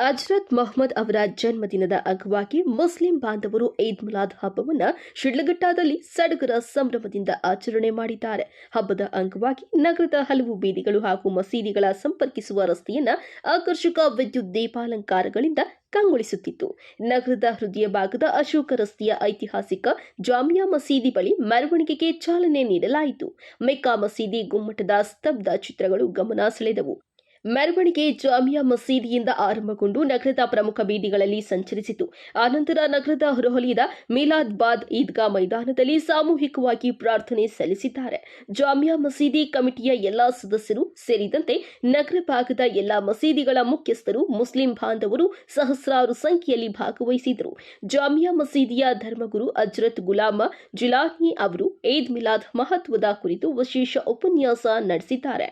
ಹಜರತ್ ಮೊಹಮ್ಮದ್ ಅವರ ಜನ್ಮದಿನದ ಅಂಗವಾಗಿ ಮುಸ್ಲಿಂ ಬಾಂಧವರು ಈದ್ ಮಿಲಾದ್ ಹಬ್ಬವನ್ನು ಶಿಡ್ಲಘಟ್ಟದಲ್ಲಿ ಸಡಗರ ಸಂಭ್ರಮದಿಂದ ಆಚರಣೆ ಮಾಡಿದ್ದಾರೆ. ಹಬ್ಬದ ಅಂಗವಾಗಿ ನಗರದ ಹಲವು ಬೀದಿಗಳು ಹಾಗೂ ಮಸೀದಿಗಳ ಸಂಪರ್ಕಿಸುವ ರಸ್ತೆಯನ್ನು ಆಕರ್ಷಕ ವಿದ್ಯುತ್ ದೀಪಾಲಂಕಾರಗಳಿಂದ ಕಂಗೊಳಿಸುತ್ತಿತ್ತು. ನಗರದ ಹೃದಯ ಭಾಗದ ಅಶೋಕ ರಸ್ತೆಯ ಐತಿಹಾಸಿಕ ಜಾಮಿಯಾ ಮಸೀದಿ ಬಳಿ ಮೆರವಣಿಗೆಗೆ ಚಾಲನೆ ನೀಡಲಾಯಿತು. ಮೆಕ್ಕಾ ಮಸೀದಿ ಗುಮ್ಮಟದ ಸ್ತಬ್ಧ ಚಿತ್ರಗಳು ಗಮನ ಸೆಳೆದವು. ಮೆರವಣಿಗೆ ಜಾಮಿಯಾ ಮಸೀದಿಯಿಂದ ಆರಂಭಗೊಂಡು ನಗರದ ಪ್ರಮುಖ ಬೀದಿಗಳಲ್ಲಿ ಸಂಚರಿಸಿತು. ಆನಂತರ ನಗರದ ಹೊರವಲಯದ ಮಿಲಾದ್ ಬಾದ್ ಈದ್ಗಾ ಮೈದಾನದಲ್ಲಿ ಸಾಮೂಹಿಕವಾಗಿ ಪ್ರಾರ್ಥನೆ ಸಲ್ಲಿಸಿದ್ದಾರೆ. ಜಾಮಿಯಾ ಮಸೀದಿ ಕಮಿಟಿಯ ಎಲ್ಲಾ ಸದಸ್ಯರು ಸೇರಿದಂತೆ ನಗರ ಭಾಗದ ಎಲ್ಲಾ ಮಸೀದಿಗಳ ಮುಖ್ಯಸ್ಥರು, ಮುಸ್ಲಿಂ ಬಾಂಧವರು ಸಹಸ್ರಾರು ಸಂಖ್ಯೆಯಲ್ಲಿ ಭಾಗವಹಿಸಿದರು. ಜಾಮಿಯಾ ಮಸೀದಿಯ ಧರ್ಮಗುರು ಹಜರತ್ ಗುಲಾಮ ಜಿಲಾನಿ ಅವರು ಈದ್ ಮಿಲಾದ್ ಮಹತ್ವದ ಕುರಿತು ವಿಶೇಷ ಉಪನ್ಯಾಸ ನಡೆಸಿದ್ದಾರೆ.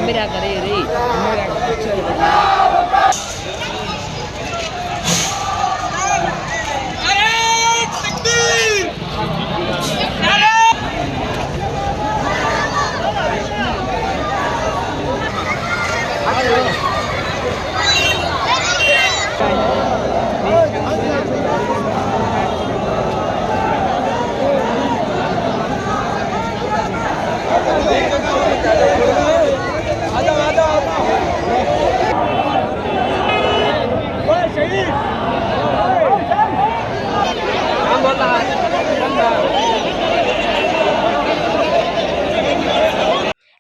मेरा करे रे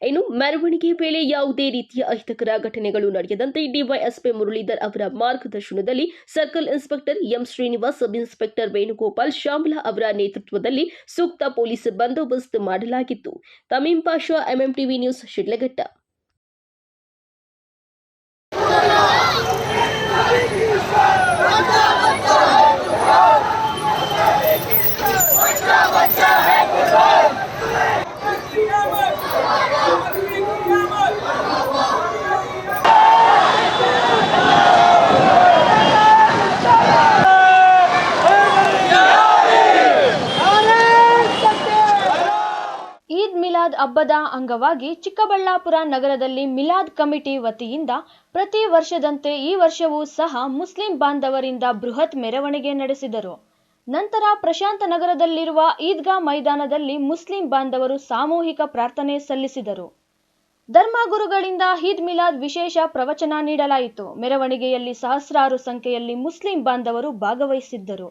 ಇನ್ನು ಮೆರವಣಿಗೆ ವೇಳೆ ಯಾವುದೇ ರೀತಿಯ ಅಹಿತಕರ ಘಟನೆಗಳು ನಡೆಯದಂತೆ ಡಿವೈಎಸ್ಪಿ ಮುರಳೀಧರ್ ಅವರ ಮಾರ್ಗದರ್ಶನದಲ್ಲಿ circle inspector M Srinivas, sub inspector Venugopal Shyamala ಅವರ ನೇತೃತ್ವದಲ್ಲಿ ಸೂಕ್ತ ಪೊಲೀಸ್ ಬಂದೋಬಸ್ತ್ ಮಾಡಲಾಗಿತ್ತು. ತಮೀಂ ಪಾಷಾ, ಎಂಎಂಟಿವಿ ನ್ಯೂಸ್, ಶಿಡ್ಲಘಟ್ಟ. ಈದ್ ಮಿಲಾದ್ ಹಬ್ಬದ ಅಂಗವಾಗಿ ಚಿಕ್ಕಬಳ್ಳಾಪುರ ನಗರದಲ್ಲಿ ಮಿಲಾದ್ ಕಮಿಟಿ ವತಿಯಿಂದ ಪ್ರತಿ ವರ್ಷದಂತೆ ಈ ವರ್ಷವೂ ಸಹ ಮುಸ್ಲಿಂ ಬಾಂಧವರಿಂದ ಬೃಹತ್ ಮೆರವಣಿಗೆ ನಡೆಸಿದರು. ನಂತರ ಪ್ರಶಾಂತ ನಗರದಲ್ಲಿರುವ ಈದ್ಗಾ ಮೈದಾನದಲ್ಲಿ ಮುಸ್ಲಿಂ ಬಾಂಧವರು ಸಾಮೂಹಿಕ ಪ್ರಾರ್ಥನೆ ಸಲ್ಲಿಸಿದರು. ಧರ್ಮಗುರುಗಳಿಂದ ಈದ್ ಮಿಲಾದ್ ವಿಶೇಷ ಪ್ರವಚನ ನೀಡಲಾಯಿತು. ಮೆರವಣಿಗೆಯಲ್ಲಿ ಸಹಸ್ರಾರು ಸಂಖ್ಯೆಯಲ್ಲಿ ಮುಸ್ಲಿಂ ಬಾಂಧವರು ಭಾಗವಹಿಸಿದ್ದರು.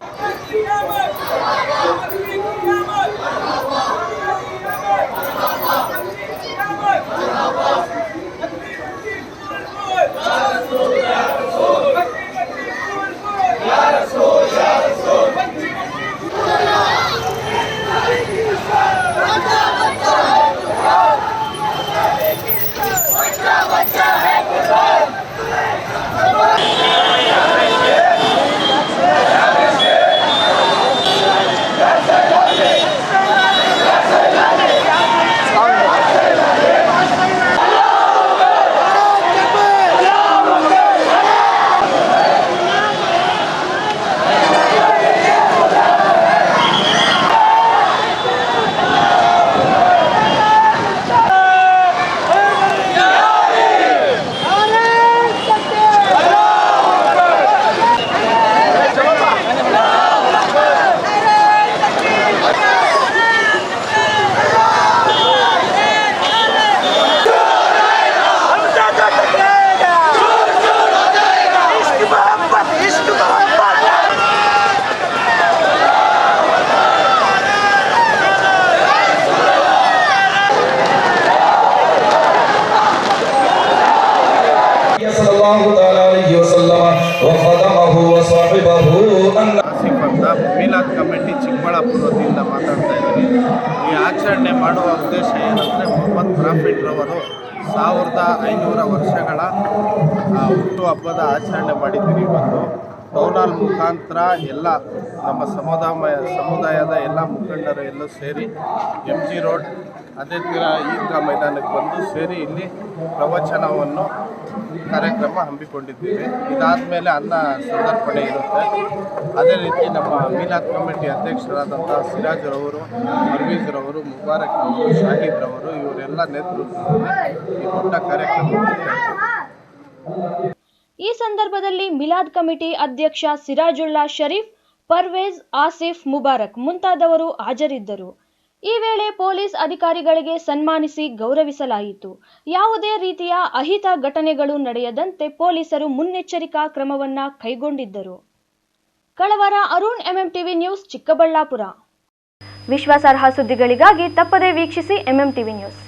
ಮಿಲಾದ್ ಕಮಿಟಿ ಚಿಕ್ಕಬಳ್ಳಾಪುರ ವತಿಯಿಂದ ಮಾತಾಡ್ತಾ ಇದ್ದೀನಿ. ಈ ಆಚರಣೆ ಮಾಡುವ ಉದ್ದೇಶ ಏನಂದರೆ ಮೊಹಮ್ಮದ್ ಪ್ರಾಫಿಟ್ ರವರು 1500 ವರ್ಷಗಳ ಹುಟ್ಟುಹಬ್ಬದ ಆಚರಣೆ ಮಾಡಿದ್ದೀರಿ. ಇವತ್ತು ಟೌನ್ ಹಾಲ್ ಮುಖಾಂತರ ಎಲ್ಲ ನಮ್ಮ ಸಮುದಾಯದ ಎಲ್ಲ ಮುಖಂಡರು ಎಲ್ಲ ಸೇರಿ MG ರೋಡ್ ಅದೇ ಥರ ಈದ್ಗಾ ಮೈದಾನಕ್ಕೆ ಬಂದು ಸೇರಿ ಇಲ್ಲಿ ಪ್ರವಚನವನ್ನು ಕಾರ್ಯಕ್ರಮ ಹಮ್ಮಿಕೊಂಡಿದ್ದೀವಿ. ಇದಾದಮೇಲೆ ಅನ್ನ ಸಂದರ್ಪಣೆ ಇರುತ್ತೆ. ಅದೇ ರೀತಿ ನಮ್ಮ ಮೀಲಾದ್ ಕಮಿಟಿ ಅಧ್ಯಕ್ಷರಾದಂಥ ಸಿರಾಜ್ರವರು, ಪರ್ವೀಜ್ರವರು, ಮುಬಾರಕ್ ಅವರು, ಶಾಹಿದ್ರವರು ಇವರೆಲ್ಲ ನೇತೃತ್ವದಲ್ಲಿ ಈ ದೊಡ್ಡ ಕಾರ್ಯಕ್ರಮ. ಈ ಸಂದರ್ಭದಲ್ಲಿ ಮಿಲಾದ್ ಕಮಿಟಿ ಅಧ್ಯಕ್ಷ ಸಿರಾಜುಲ್ಲಾ ಶರೀಫ್, ಪರ್ವೇಜ್, ಆಸಿಫ್, ಮುಬಾರಕ್ ಮುಂತಾದವರು ಹಾಜರಿದ್ದರು. ಈ ವೇಳೆ ಪೊಲೀಸ್ ಅಧಿಕಾರಿಗಳಿಗೆ ಸನ್ಮಾನಿಸಿ ಗೌರವಿಸಲಾಯಿತು. ಯಾವುದೇ ರೀತಿಯ ಅಹಿತ ಘಟನೆಗಳು ನಡೆಯದಂತೆ ಪೊಲೀಸರು ಮುನ್ನೆಚ್ಚರಿಕಾ ಕ್ರಮವನ್ನ ಕೈಗೊಂಡಿದ್ದರು. ಕಳವರ ಅರುಣ್, MMTV ನ್ಯೂಸ್, ಚಿಕ್ಕಬಳ್ಳಾಪುರ. ವಿಶ್ವಾಸಾರ್ಹ ಸುದ್ದಿಗಳಿಗಾಗಿ ತಪ್ಪದೇ ವೀಕ್ಷಿಸಿ MMTV ನ್ಯೂಸ್.